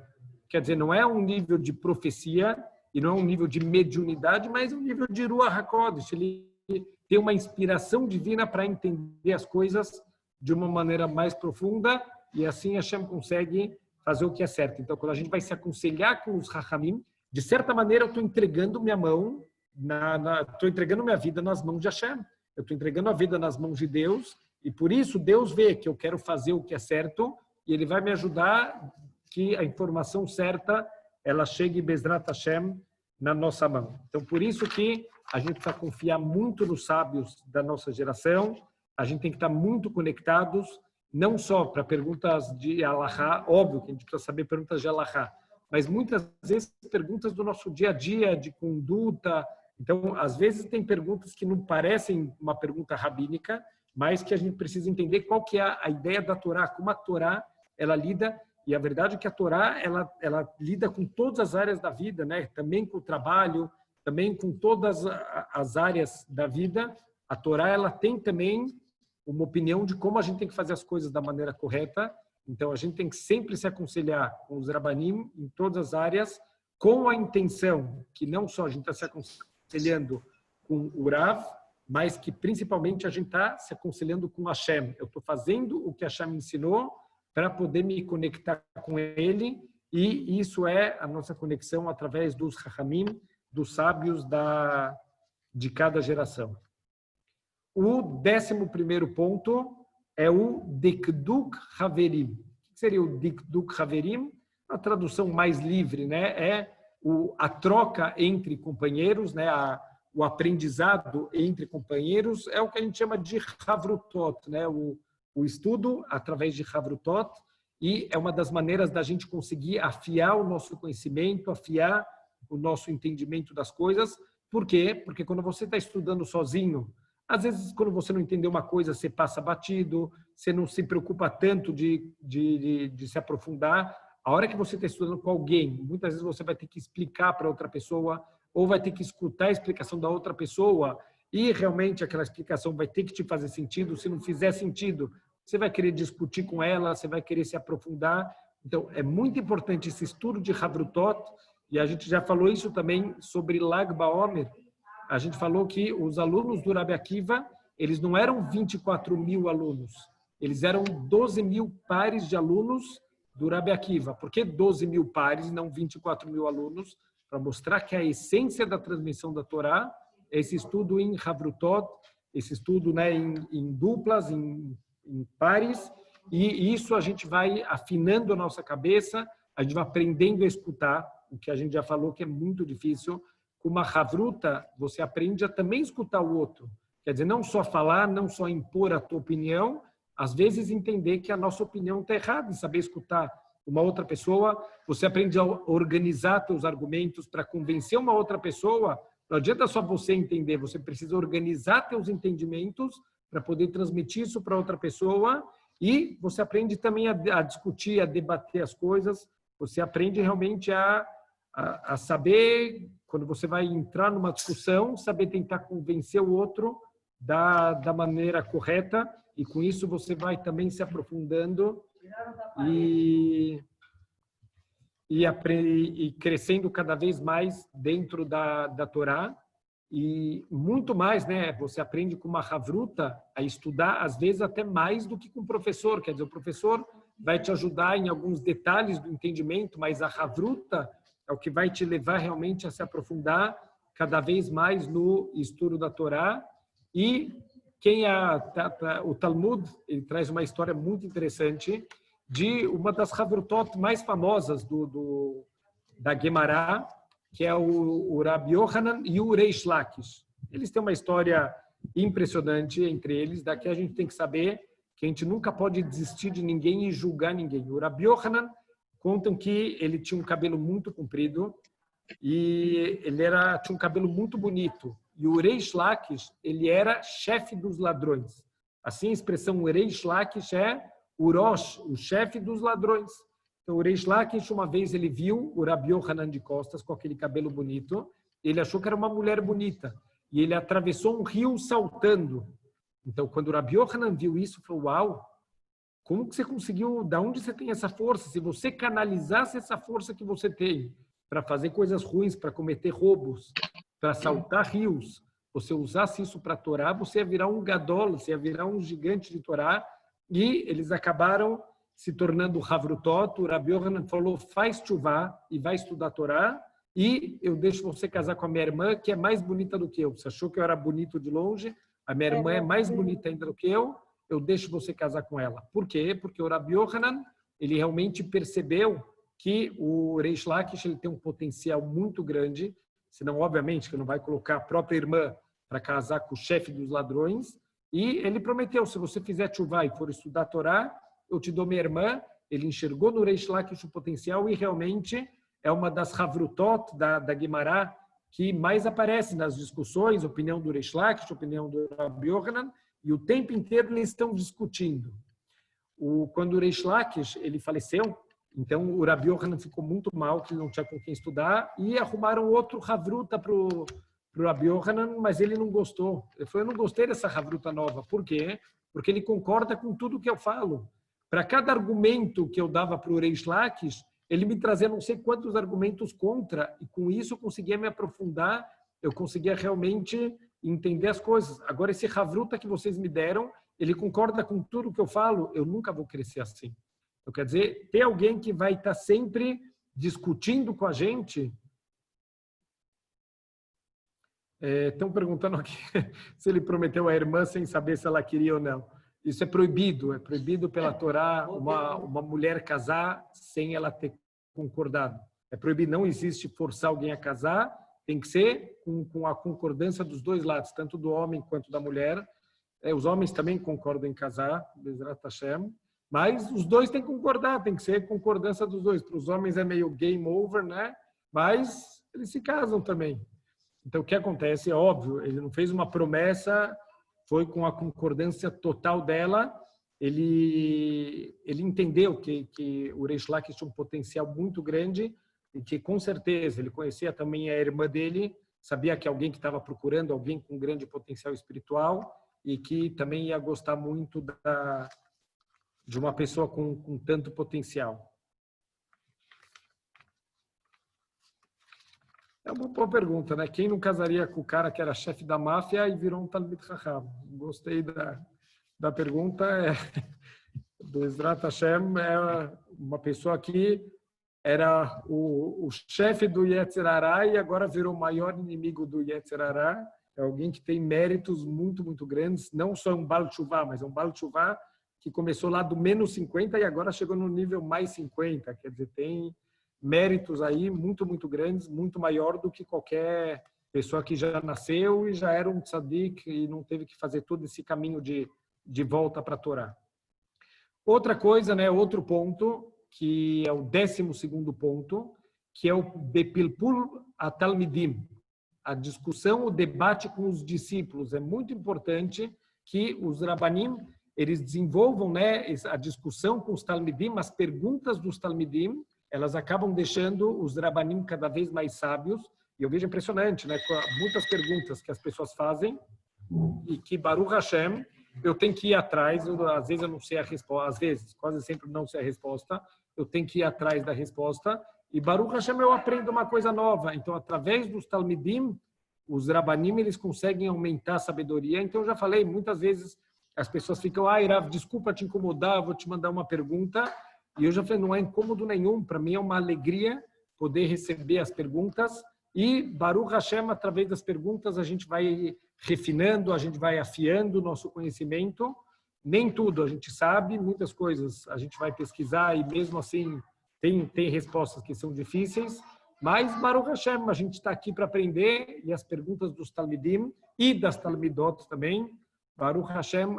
Quer dizer, não é um nível de profecia e não é um nível de mediunidade, mas um nível de Ruach HaKodesh. Ele tem uma inspiração divina para entender as coisas de uma maneira mais profunda. E assim Hashem consegue fazer o que é certo. Então, quando a gente vai se aconselhar com os Hachamim, de certa maneira eu estou entregando minha mão, estou entregando minha vida nas mãos de Hashem. Eu estou entregando a vida nas mãos de Deus e por isso Deus vê que eu quero fazer o que é certo e Ele vai me ajudar que a informação certa ela chegue Bezrat Hashem na nossa mão. Então, por isso que a gente precisa confiar muito nos sábios da nossa geração, a gente tem que estar muito conectados, não só para perguntas de Alahá, óbvio que a gente precisa saber perguntas de Alahá, mas muitas vezes perguntas do nosso dia a dia, de conduta. Então, às vezes tem perguntas que não parecem uma pergunta rabínica, mas que a gente precisa entender qual que é a ideia da Torá, como a Torá ela lida, e a verdade é que a Torá ela lida com todas as áreas da vida, né? Também com o trabalho, também com todas as áreas da vida. A Torá ela tem também uma opinião de como a gente tem que fazer as coisas da maneira correta. Então, a gente tem que sempre se aconselhar com os Rabanim em todas as áreas, com a intenção que não só a gente está se aconselhando com o Rav, mas que principalmente a gente está se aconselhando com Hashem. Eu estou fazendo o que Hashem me ensinou para poder me conectar com Ele, e isso é a nossa conexão através dos Chachamim, dos sábios de cada geração. O 11º ponto é o Dekduk Haverim. O que seria o Dekduk Haverim? A tradução mais livre, né? É a troca entre companheiros, né? O aprendizado entre companheiros é o que a gente chama de Havrutot, né? O estudo através de Havrutot, e é uma das maneiras da gente conseguir afiar o nosso conhecimento, afiar o nosso entendimento das coisas. Por quê? Porque quando você está estudando sozinho, às vezes quando você não entendeu uma coisa, você passa batido, você não se preocupa tanto de se aprofundar. A hora que você está estudando com alguém, muitas vezes você vai ter que explicar para outra pessoa, ou vai ter que escutar a explicação da outra pessoa, e realmente aquela explicação vai ter que te fazer sentido. Se não fizer sentido, você vai querer discutir com ela, você vai querer se aprofundar. Então, é muito importante esse estudo de Havrutot, e a gente já falou isso também sobre Lag BaOmer. A gente falou que os alunos do Rabi Akiva, eles não eram 24 mil alunos, eles eram 12 mil pares de alunos do Rabi Akiva. Por que 12 mil pares e não 24 mil alunos? Para mostrar que a essência da transmissão da Torá é esse estudo em Havrutot, esse estudo, né, em duplas, em pares, e isso a gente vai afinando a nossa cabeça, a gente vai aprendendo a escutar, o que a gente já falou que é muito difícil. Com uma Havruta, você aprende a também escutar o outro. Quer dizer, não só falar, não só impor a tua opinião, às vezes entender que a nossa opinião está errada e saber escutar uma outra pessoa. Você aprende a organizar teus argumentos para convencer uma outra pessoa. Não adianta só você entender, você precisa organizar teus entendimentos para poder transmitir isso para outra pessoa, e você aprende também a discutir, a debater as coisas. Você aprende realmente a saber, quando você vai entrar numa discussão, saber tentar convencer o outro da maneira correta, e com isso você vai também se aprofundando e crescendo cada vez mais dentro da Torá. E muito mais, né? Você aprende com uma Havruta a estudar, às vezes, até mais do que com o professor. Quer dizer, o professor vai te ajudar em alguns detalhes do entendimento, mas a Havruta é o que vai te levar realmente a se aprofundar cada vez mais no estudo da Torá. E o Talmud, ele traz uma história muito interessante de uma das Havrutot mais famosas da Gemara, que é o Rabi Yohanan e o Reish Lakish. Eles têm uma história impressionante entre eles, daqui a gente tem que saber que a gente nunca pode desistir de ninguém e julgar ninguém. O Rabi Yohanan, contam que ele tinha um cabelo muito comprido e ele tinha um cabelo muito bonito. E o Reish Lakish, ele era chefe dos ladrões. Assim, a expressão Reish Lakish é o Rosh, o chefe dos ladrões. Então, o Reish Lakish, uma vez ele viu o Rabi Yohanan de costas com aquele cabelo bonito, ele achou que era uma mulher bonita, e ele atravessou um rio saltando. Então, quando o Rabi Yohanan viu isso, falou: uau, como que você conseguiu, da onde você tem essa força? Se você canalizasse essa força que você tem para fazer coisas ruins, para cometer roubos, para saltar rios, você usasse isso para Torá, você ia virar um gadol, você ia virar um gigante de Torá. E eles acabaram se tornando Havrutot. O Rabi Yohanan falou: faz tchuvá e vai estudar Torá, e eu deixo você casar com a minha irmã, que é mais bonita do que eu. Você achou que eu era bonito de longe? A minha irmã é mais bonita ainda do que eu deixo você casar com ela. Por quê? Porque o Rabi Yohanan, ele realmente percebeu que o Reish Lakish, ele tem um potencial muito grande, senão, obviamente, que não vai colocar a própria irmã para casar com o chefe dos ladrões. E ele prometeu: se você fizer tchuvá e for estudar Torá, eu te dou minha irmã. Ele enxergou no Reish Lakish o potencial, e realmente é uma das Havrutot da Gemara que mais aparece nas discussões, opinião do Reish Lakish, opinião do Rabi Yohanan, e o tempo inteiro eles estão discutindo. Quando o Reish Lakish ele faleceu, então o Rabi Yohanan ficou muito mal, que ele não tinha com quem estudar, e arrumaram outro Havruta para o Rabi Yohanan, mas ele não gostou. Ele falou: eu não gostei dessa Havruta nova. Por quê? Porque ele concorda com tudo que eu falo. Para cada argumento que eu dava para o Reish Lakish, ele me trazia não sei quantos argumentos contra, e com isso eu conseguia me aprofundar, eu conseguia realmente entender as coisas. Agora, esse Havruta que vocês me deram, ele concorda com tudo que eu falo, eu nunca vou crescer assim. Então, quer dizer, ter alguém que vai estar sempre discutindo com a gente. Estão perguntando aqui se ele prometeu à irmã sem saber se ela queria ou não. Isso é proibido pela Torá, uma mulher casar sem ela ter concordado. É proibido, não existe forçar alguém a casar, tem que ser com a concordância dos dois lados, tanto do homem quanto da mulher. Os homens também concordam em casar, Bezrat Hashem, mas os dois têm que concordar, tem que ser concordância dos dois. Para os homens é meio game over, né? Mas eles se casam também. Então, o que acontece? É óbvio, ele não fez uma promessa, foi com a concordância total dela. Ele entendeu que o Reish Lakish tinha um potencial muito grande e que, com certeza, ele conhecia também a irmã dele, sabia que alguém que estava procurando, alguém com grande potencial espiritual e que também ia gostar muito de uma pessoa com tanto potencial. É uma boa pergunta, né? Quem não casaria com o cara que era chefe da máfia e virou um Talmid Chacham? Gostei da pergunta. Do Ezrat Hashem, é uma pessoa que era o chefe do Yetzer Hara e agora virou o maior inimigo do Yetzer Hara. É alguém que tem méritos muito, muito grandes. Não só um Baal Teshuvah, mas é um Baal Teshuvah que começou lá do menos 50 e agora chegou no nível mais 50. Quer dizer, tem méritos aí muito, muito grandes, muito maior do que qualquer pessoa que já nasceu e já era um tzadik e não teve que fazer todo esse caminho de volta para a Torá. Outra coisa, né, outro ponto, que é o 12º ponto, que é o Bepilpul Atalmidim, a discussão, o debate com os discípulos. É muito importante que os Rabanim eles desenvolvam, né, a discussão com os Talmidim, as perguntas dos Talmidim, elas acabam deixando os Rabanim cada vez mais sábios. E eu vejo impressionante, né? Muitas perguntas que as pessoas fazem e que, Baruch Hashem, eu tenho que ir atrás. Às vezes eu não sei a resposta, às vezes, quase sempre não sei a resposta. Eu tenho que ir atrás da resposta. E, Baruch Hashem, eu aprendo uma coisa nova. Então, através dos Talmidim, os Rabanim, eles conseguem aumentar a sabedoria. Então, eu já falei, muitas vezes as pessoas ficam, Irav, desculpa te incomodar, vou te mandar uma pergunta. E eu já falei, não é incômodo nenhum, para mim é uma alegria poder receber as perguntas e Baruch Hashem, através das perguntas, a gente vai refinando, a gente vai afiando o nosso conhecimento. Nem tudo a gente sabe, muitas coisas a gente vai pesquisar e mesmo assim tem respostas que são difíceis, mas Baruch Hashem, a gente está aqui para aprender e as perguntas dos Talmidim e das Talmidot também, Baruch Hashem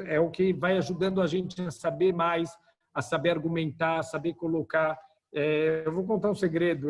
é o que vai ajudando a gente a saber mais, a saber argumentar, a saber colocar. Eu vou contar um segredo.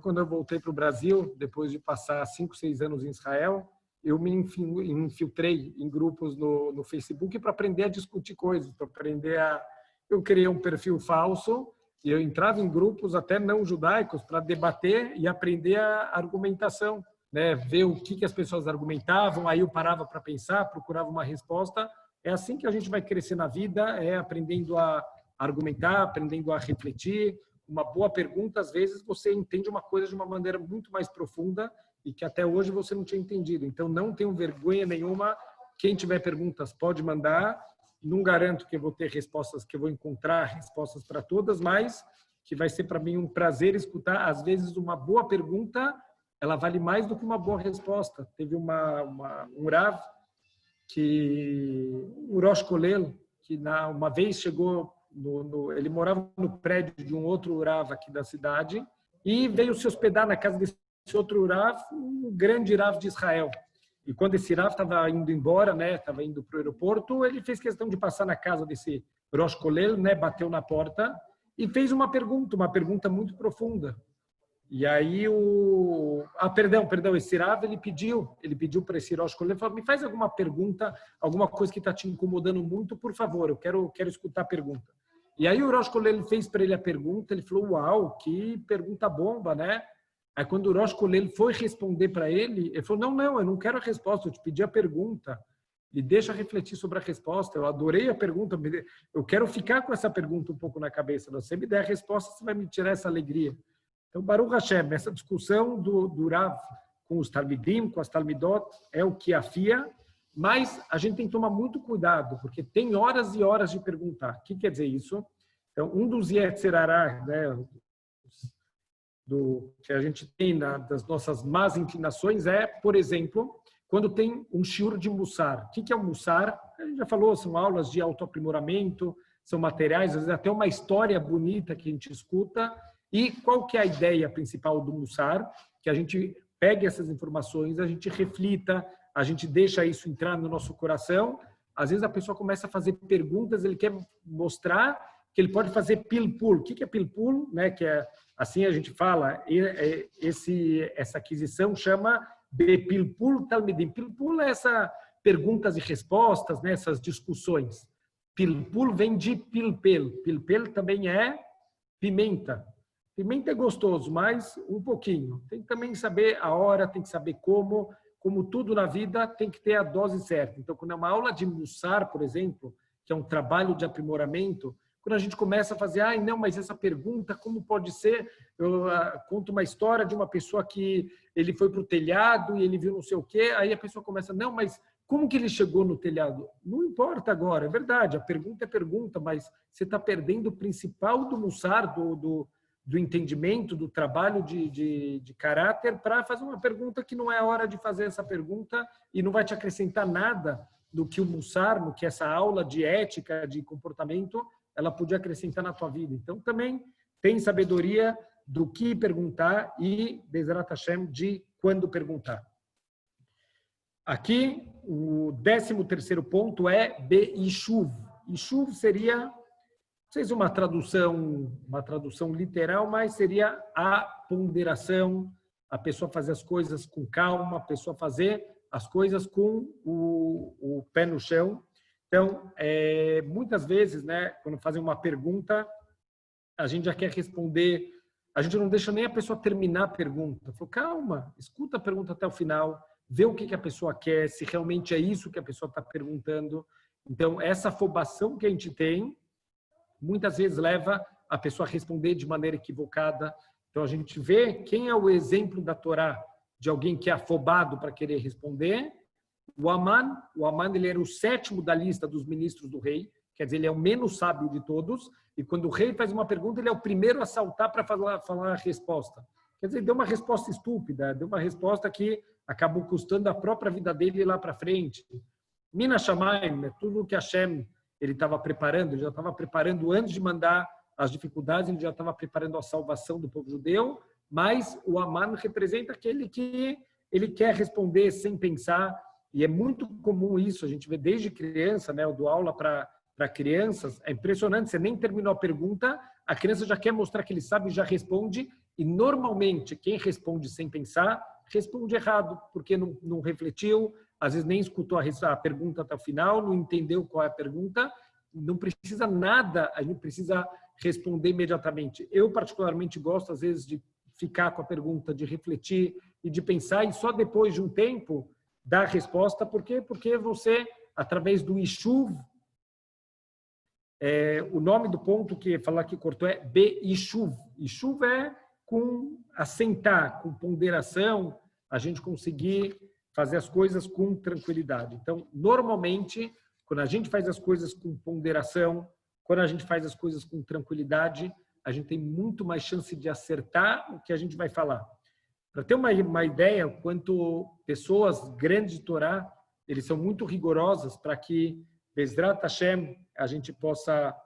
Quando eu voltei para o Brasil, depois de passar 5, 6 anos em Israel, eu me infiltrei em grupos no Facebook para aprender a discutir coisas, para aprender a... Eu criei um perfil falso e eu entrava em grupos até não judaicos para debater e aprender a argumentação, né? Ver o que as pessoas argumentavam, aí eu parava para pensar, procurava uma resposta. É assim que a gente vai crescer na vida, é aprendendo a argumentar, aprendendo a refletir. Uma boa pergunta, às vezes, você entende uma coisa de uma maneira muito mais profunda e que até hoje você não tinha entendido. Então, não tenho vergonha nenhuma. Quem tiver perguntas, pode mandar. Não garanto que eu vou ter respostas, que eu vou encontrar respostas para todas, mas que vai ser para mim um prazer escutar. Às vezes, uma boa pergunta, ela vale mais do que uma boa resposta. Teve um Rav, o Rosh Kolel, que uma vez chegou, ele morava no prédio de um outro Rav aqui da cidade e veio se hospedar na casa desse outro Rav, um grande Rav de Israel. E quando esse Rav estava indo embora, né, estava indo para o aeroporto, ele fez questão de passar na casa desse Rosh Kolel, né, bateu na porta e fez uma pergunta muito profunda. E aí perdão, esse Rav, ele pediu para esse Rosh Kolel, falou, me faz alguma pergunta, alguma coisa que está te incomodando muito, por favor, eu quero escutar a pergunta. E aí o Rosh Kolel fez para ele a pergunta, ele falou, uau, que pergunta bomba, né? Aí quando o Rosh Kolel foi responder para ele falou, não, eu não quero a resposta, eu te pedi a pergunta, me deixa refletir sobre a resposta, eu adorei a pergunta, eu quero ficar com essa pergunta um pouco na cabeça, você me der a resposta, você vai me tirar essa alegria. Então, Baruch Hashem, essa discussão do Rav com os Talmidim, com as Talmidot, é o que afia, mas a gente tem que tomar muito cuidado, porque tem horas e horas de perguntar. O que quer dizer isso? Então, um dos Yetzer Hara, né, que a gente tem das nossas más inclinações é, por exemplo, quando tem um shiur de Mussar. O que é o Mussar? A gente já falou, são aulas de autoaprimoramento, são materiais, às vezes até uma história bonita que a gente escuta, E qual que é a ideia principal do Mussar? Que a gente pegue essas informações, a gente reflita, a gente deixa isso entrar no nosso coração. Às essa pessoa começa a fazer perguntas, ele quer mostrar que ele pode fazer pilpul. O que é pilpul? Né? Que é, assim a gente fala, essa aquisição chama de pilpul talmidim. Pilpul é essa perguntas e respostas, né? Essas discussões. Pilpul vem de pilpel. Pilpel também é pimenta. Pimenta é gostoso, mas um pouquinho. Tem que também saber a hora, tem que saber como tudo na vida tem que ter a dose certa. Então, quando é uma aula de Mussar, por exemplo, que é um trabalho de aprimoramento, quando a gente começa a fazer, não, mas essa pergunta, como pode ser? Eu conto uma história de uma pessoa que ele foi para o telhado e ele viu não sei o quê, aí a pessoa começa, não, mas como que ele chegou no telhado? Não importa agora, é verdade, a pergunta é pergunta, mas você está perdendo o principal do Mussar, do entendimento, do trabalho de caráter, para fazer uma pergunta que não é a hora de fazer essa pergunta e não vai te acrescentar nada do que o Mussar, no que essa aula de ética, de comportamento, ela podia acrescentar na tua vida. Então, também tem sabedoria do que perguntar e, Bezrat Hashem, de quando perguntar. Aqui, o 13º ponto é Beishuv. Ishuv seria, não sei se uma tradução literal, mas seria a ponderação, a pessoa fazer as coisas com calma, a pessoa fazer as coisas com o pé no chão. Então, muitas vezes, né, quando fazem uma pergunta, a gente já quer responder, a gente não deixa nem a pessoa terminar a pergunta. Falou, calma, escuta a pergunta até o final, vê o que a pessoa quer, se realmente é isso que a pessoa está perguntando. Então, essa afobação que a gente tem, muitas vezes leva a pessoa a responder de maneira equivocada. Então, a gente vê quem é o exemplo da Torá de alguém que é afobado para querer responder. O Aman ele era o 7º da lista dos ministros do rei, quer dizer, ele é o menos sábio de todos, e quando o rei faz uma pergunta, ele é o primeiro a saltar para falar a resposta. Quer dizer, deu uma resposta estúpida, deu uma resposta que acabou custando a própria vida dele lá para frente. Mina Shamayim, tudo que Hashem ele estava preparando, ele já estava preparando antes de mandar as dificuldades, ele já estava preparando a salvação do povo judeu, mas o Aman representa aquele que ele quer responder sem pensar, e é muito comum isso, a gente vê desde criança, né? Eu dou aula para crianças, é impressionante, você nem terminou a pergunta, a criança já quer mostrar que ele sabe e já responde, e normalmente quem responde sem pensar, responde errado, porque não refletiu, às vezes nem escutou a pergunta até o final, não entendeu qual é a pergunta, não precisa nada, a gente precisa responder imediatamente. Eu particularmente gosto, às vezes, de ficar com a pergunta, de refletir e de pensar, e só depois de um tempo dar a resposta. Por quê? Porque você, através do Ishuv, o nome do ponto que falar que cortou é Beishuv. Ishuv é com assentar, com ponderação, a gente conseguir fazer as coisas com tranquilidade. Então, normalmente, quando a gente faz as coisas com ponderação, quando a gente faz as coisas com tranquilidade, a gente tem muito mais chance de acertar o que a gente vai falar. Para ter uma ideia, quanto pessoas grandes de Torá, eles são muito rigorosas para que, Bezrat Hashem, a gente possa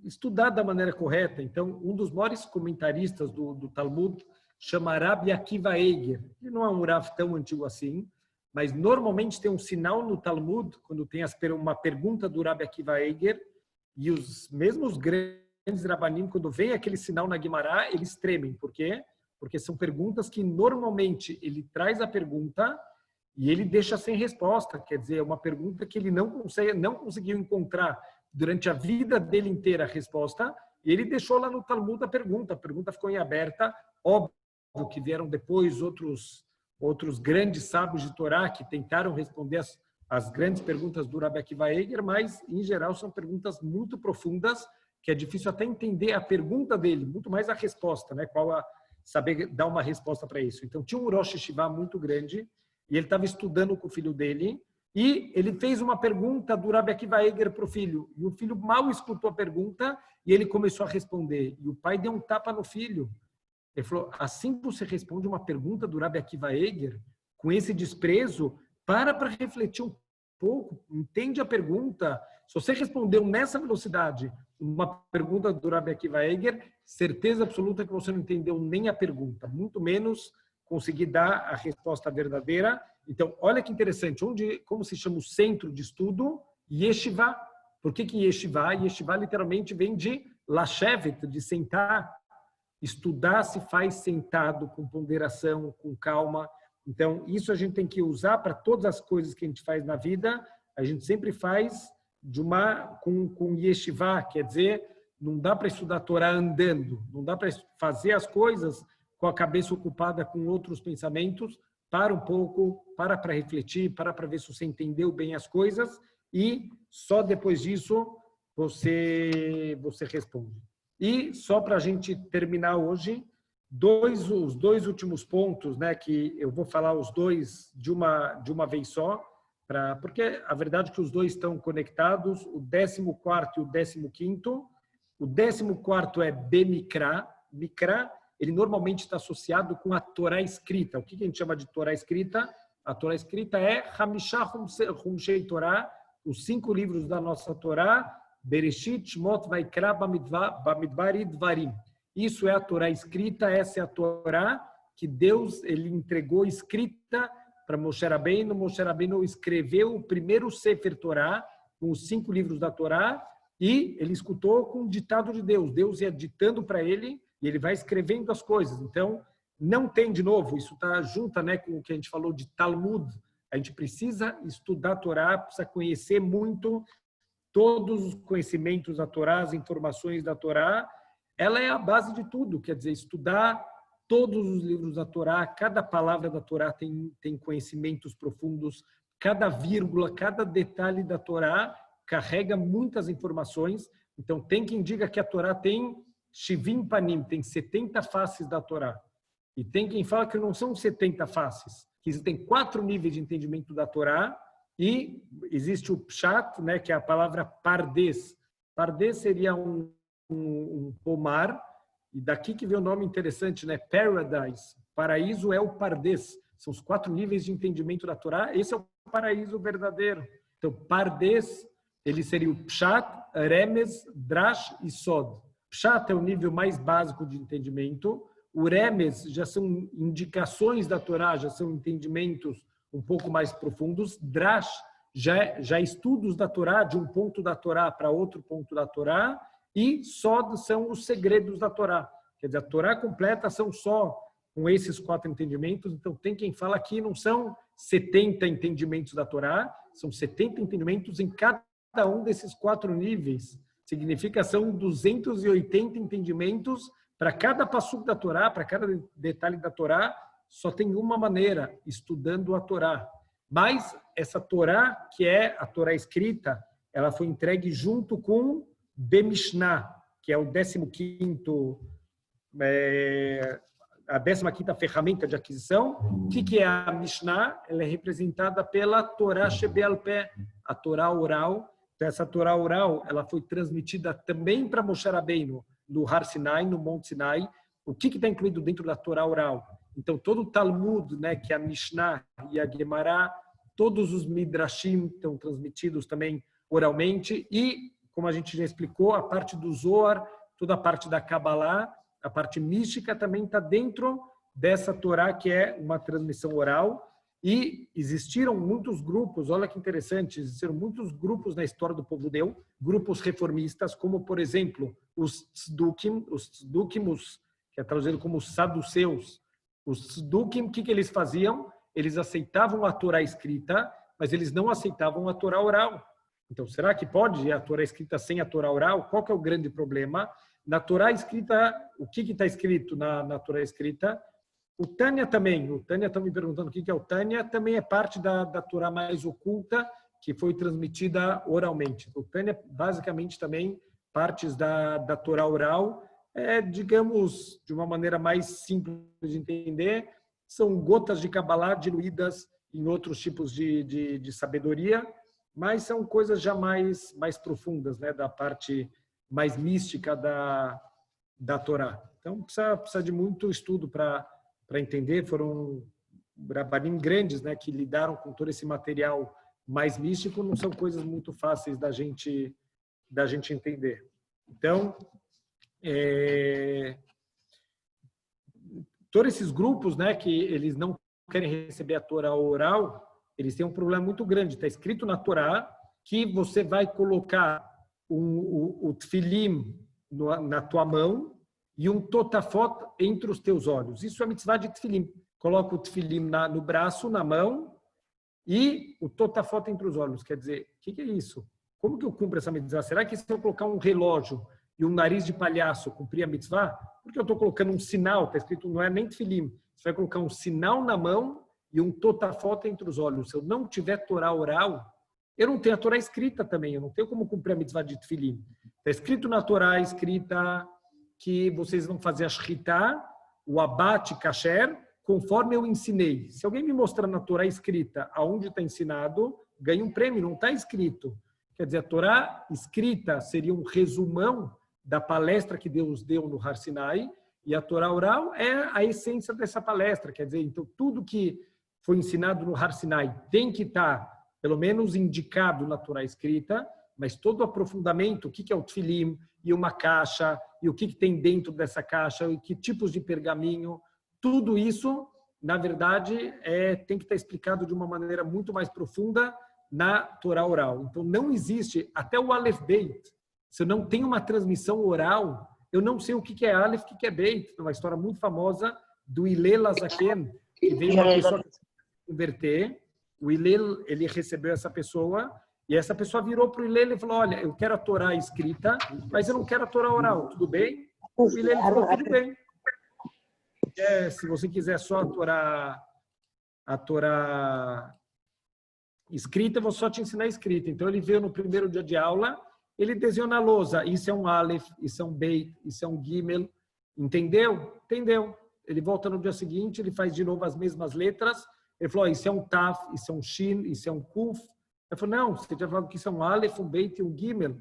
estudar da maneira correta. Então, um dos maiores comentaristas do Talmud chama Rabbi Akiva Eiger. Ele não é um Rav tão antigo assim, mas normalmente tem um sinal no Talmud, quando tem uma pergunta do Rabbi Akiva Eiger, e os mesmos grandes Rabanim, quando vem aquele sinal na Guimará, eles tremem. Por quê? Porque são perguntas que normalmente ele traz a pergunta e ele deixa sem resposta. Quer dizer, é uma pergunta que ele não conseguiu encontrar durante a vida dele inteira a resposta, e ele deixou lá no Talmud a pergunta ficou em aberta. Óbvio que vieram depois outros grandes sábios de Torá que tentaram responder as grandes perguntas do Rabbi Akiva Eiger, mas, em geral, são perguntas muito profundas, que é difícil até entender a pergunta dele, muito mais a resposta, né? Saber dar uma resposta para isso. Então, tinha um Rosh Yeshiva muito grande, e ele estava estudando com o filho dele, e ele fez uma pergunta do Rabbi Akiva Eiger para o filho, e o filho mal escutou a pergunta, e ele começou a responder, e o pai deu um tapa no filho. Ele falou, assim que você responde uma pergunta do Rabbi Akiva Eiger, com esse desprezo, para refletir um pouco, entende a pergunta. Se você respondeu nessa velocidade, uma pergunta do Rabbi Akiva Eger, certeza absoluta que você não entendeu nem a pergunta, muito menos conseguir dar a resposta verdadeira. Então, olha que interessante, como se chama o centro de estudo? Yeshiva. Por que Yeshiva? Yeshiva literalmente vem de lashevet, de sentar. Estudar se faz sentado, com ponderação, com calma. Então, isso a gente tem que usar para todas as coisas que a gente faz na vida. A gente sempre faz com yeshiva, quer dizer, não dá para estudar a Torá andando, não dá para fazer as coisas com a cabeça ocupada com outros pensamentos. Para um pouco, para refletir, para ver se você entendeu bem as coisas e só depois disso você responde. E só para a gente terminar hoje, os dois últimos pontos, né, que eu vou falar os dois de uma vez só, porque a verdade é que os dois estão conectados, o 14º e o 15º. O 14º é Bemikra. Mikra, ele normalmente está associado com a Torá escrita. O que a gente chama de Torá escrita? A Torá escrita é Hamishah Humshei Torá, os 5 livros da nossa Torá, Bereshit, Shmot, Vaikra, Bamidbar e Dvarim. Isso é a Torá escrita, essa é a Torá que Deus ele entregou escrita para Moshe Rabbeinu. Moshe Rabbeinu escreveu o primeiro Sefer Torá, com os 5 livros da Torá, e ele escutou com o ditado de Deus. Deus ia ditando para ele e ele vai escrevendo as coisas. Então, não tem, de novo, isso está junto, né, com o que a gente falou de Talmud. A gente precisa estudar a Torá, precisa conhecer muito todos os conhecimentos da Torá, as informações da Torá. Ela é a base de tudo, quer dizer, estudar todos os livros da Torá, cada palavra da Torá tem conhecimentos profundos, cada vírgula, cada detalhe da Torá carrega muitas informações. Então, tem quem diga que a Torá tem Shivim Panim, tem 70 faces da Torá. E tem quem fala que não são 70 faces, que existem 4 níveis de entendimento da Torá, e existe o Pshat, né, que é a palavra Pardes. Pardes seria um pomar, e daqui que vem o nome interessante, né? Paradise. Paraíso é o Pardes. São os 4 níveis de entendimento da Torá. Esse é o paraíso verdadeiro. Então, Pardes, ele seria o Pshat, Remes, Drash e Sod. Pshat é o nível mais básico de entendimento. O Remes já são indicações da Torá, já são entendimentos um pouco mais profundos. Drash já estudos da Torá, de um ponto da Torá para outro ponto da Torá. E Sod são os segredos da Torá. Quer dizer, a Torá completa são só com esses 4 entendimentos. Então, tem quem fala que não são 70 entendimentos da Torá, são 70 entendimentos em cada um desses 4 níveis. Significa são 280 entendimentos para cada passuco da Torá, para cada detalhe da Torá. Só tem uma maneira, estudando a Torá. Mas essa Torá, que é a Torá escrita, ela foi entregue junto com Bemishnah, que é o 15º, a 15ª ferramenta de aquisição. O que é a Mishnah? Ela é representada pela Torá Shebe'al Peh, a Torá oral. Então, essa Torá oral, ela foi transmitida também para Moshe Rabbeinu no Har Sinai, no Monte Sinai. O que está incluído dentro da Torá oral? Então, todo o Talmud, né, que é a Mishnah e a Gemara, todos os Midrashim estão transmitidos também oralmente, e como a gente já explicou, a parte do Zohar, toda a parte da Kabbalah, a parte mística também está dentro dessa Torá, que é uma transmissão oral. E existiram muitos grupos, olha que interessante, existiram muitos grupos na história do povo judeu, grupos reformistas, como, por exemplo, os Tzdukim, que é traduzido como saduceus. Os Tzdukim, o que eles faziam? Eles aceitavam a Torá escrita, mas eles não aceitavam a Torá oral. Então, será que pode a Torá escrita sem a Torá oral? Qual que é o grande problema? Na Torá escrita, o que está escrito na Torá escrita? O Tânia também. O Tânia está me perguntando o que é o Tânia. Também é parte da Torá mais oculta, que foi transmitida oralmente. O Tânia, basicamente, também partes da Torá oral, digamos, de uma maneira mais simples de entender, são gotas de Kabbalah diluídas em outros tipos de sabedoria, mas são coisas já mais profundas, né, da parte mais mística da Torá. Então, precisa de muito estudo para entender. Foram rabanim grandes, né, que lidaram com todo esse material mais místico. Não são coisas muito fáceis da gente entender. Então, todos esses grupos, né, que eles não querem receber a Torá oral, eles têm um problema muito grande. Está escrito na Torá que você vai colocar o tefilim na tua mão e um totafot entre os teus olhos. Isso é a mitzvah de tefilim. Coloca o tefilim no braço, na mão, e o totafot entre os olhos. Quer dizer, o que é isso? Como que eu cumpro essa mitzvah? Será que se eu colocar um relógio e um nariz de palhaço cumprir a mitzvah? Porque eu estou colocando um sinal, está escrito, não é nem tefilim. Você vai colocar um sinal na mão e um totafot entre os olhos. Se eu não tiver Torá oral, eu não tenho a Torá escrita também. Eu não tenho como cumprir a mitzvah de tefilim. Está escrito na Torá, escrita que vocês vão fazer a shritá, o abate kasher, conforme eu ensinei. Se alguém me mostrar na Torá escrita aonde está ensinado, ganha um prêmio, não está escrito. Quer dizer, a Torá escrita seria um resumão da palestra que Deus deu no Har Sinai, e a Torá oral é a essência dessa palestra. Quer dizer, então, tudo que foi ensinado no Har Sinai tem que estar, pelo menos, indicado na Torá escrita, mas todo o aprofundamento, o que é o tefilim, e uma caixa, e o que tem dentro dessa caixa, e que tipos de pergaminho, tudo isso, na verdade, tem que estar explicado de uma maneira muito mais profunda na Torá oral. Então, não existe, até o Aleph Beit, se eu não tenho uma transmissão oral, eu não sei o que é Aleph, o que é Beit. Uma história muito famosa do Hillel Azaken, que veio uma pessoa se converter, o Hillel, ele recebeu essa pessoa, e essa pessoa virou para o Hillel e falou, olha, eu quero a Torá escrita, mas eu não quero a Torá oral, tudo bem? O Hillel falou, tudo bem. Se você quiser só a Torá escrita, eu vou só te ensinar escrita. Então, ele veio no primeiro dia de aula, ele desenhou na lousa, isso é um Aleph, isso é um Beit, isso é um Gimel. Entendeu? Entendeu. Ele volta no dia seguinte, ele faz de novo as mesmas letras. Ele falou, isso é um Taf, isso é um Shin, isso é um Kuf. Ele falou, não, você já falou que isso é um Aleph, um Beit e um Gimel.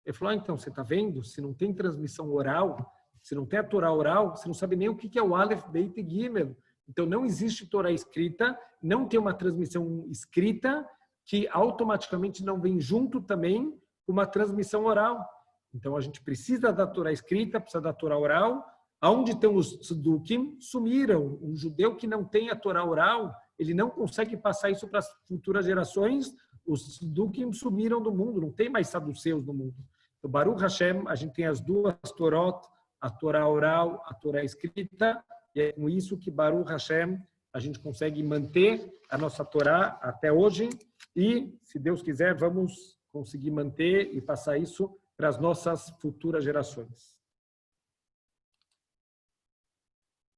Ele falou, então, você está vendo? Se não tem transmissão oral, se não tem a Torá oral, você não sabe nem o que é o Aleph, Beit e Gimel. Então, não existe Torá escrita, não tem uma transmissão escrita que automaticamente não vem junto também com uma transmissão oral. Então, a gente precisa da Torá escrita, precisa da Torá oral. Aonde estão os Tzedukim, sumiram. Um judeu que não tem a Torá oral, ele não consegue passar isso para as futuras gerações. Os Tzedukim sumiram do mundo, não tem mais saduceus no mundo. Então, Baruch Hashem, a gente tem as duas Torot, a Torá oral, a Torá escrita, e é com isso que Baruch Hashem a gente consegue manter a nossa Torá até hoje e, se Deus quiser, vamos conseguir manter e passar isso para as nossas futuras gerações.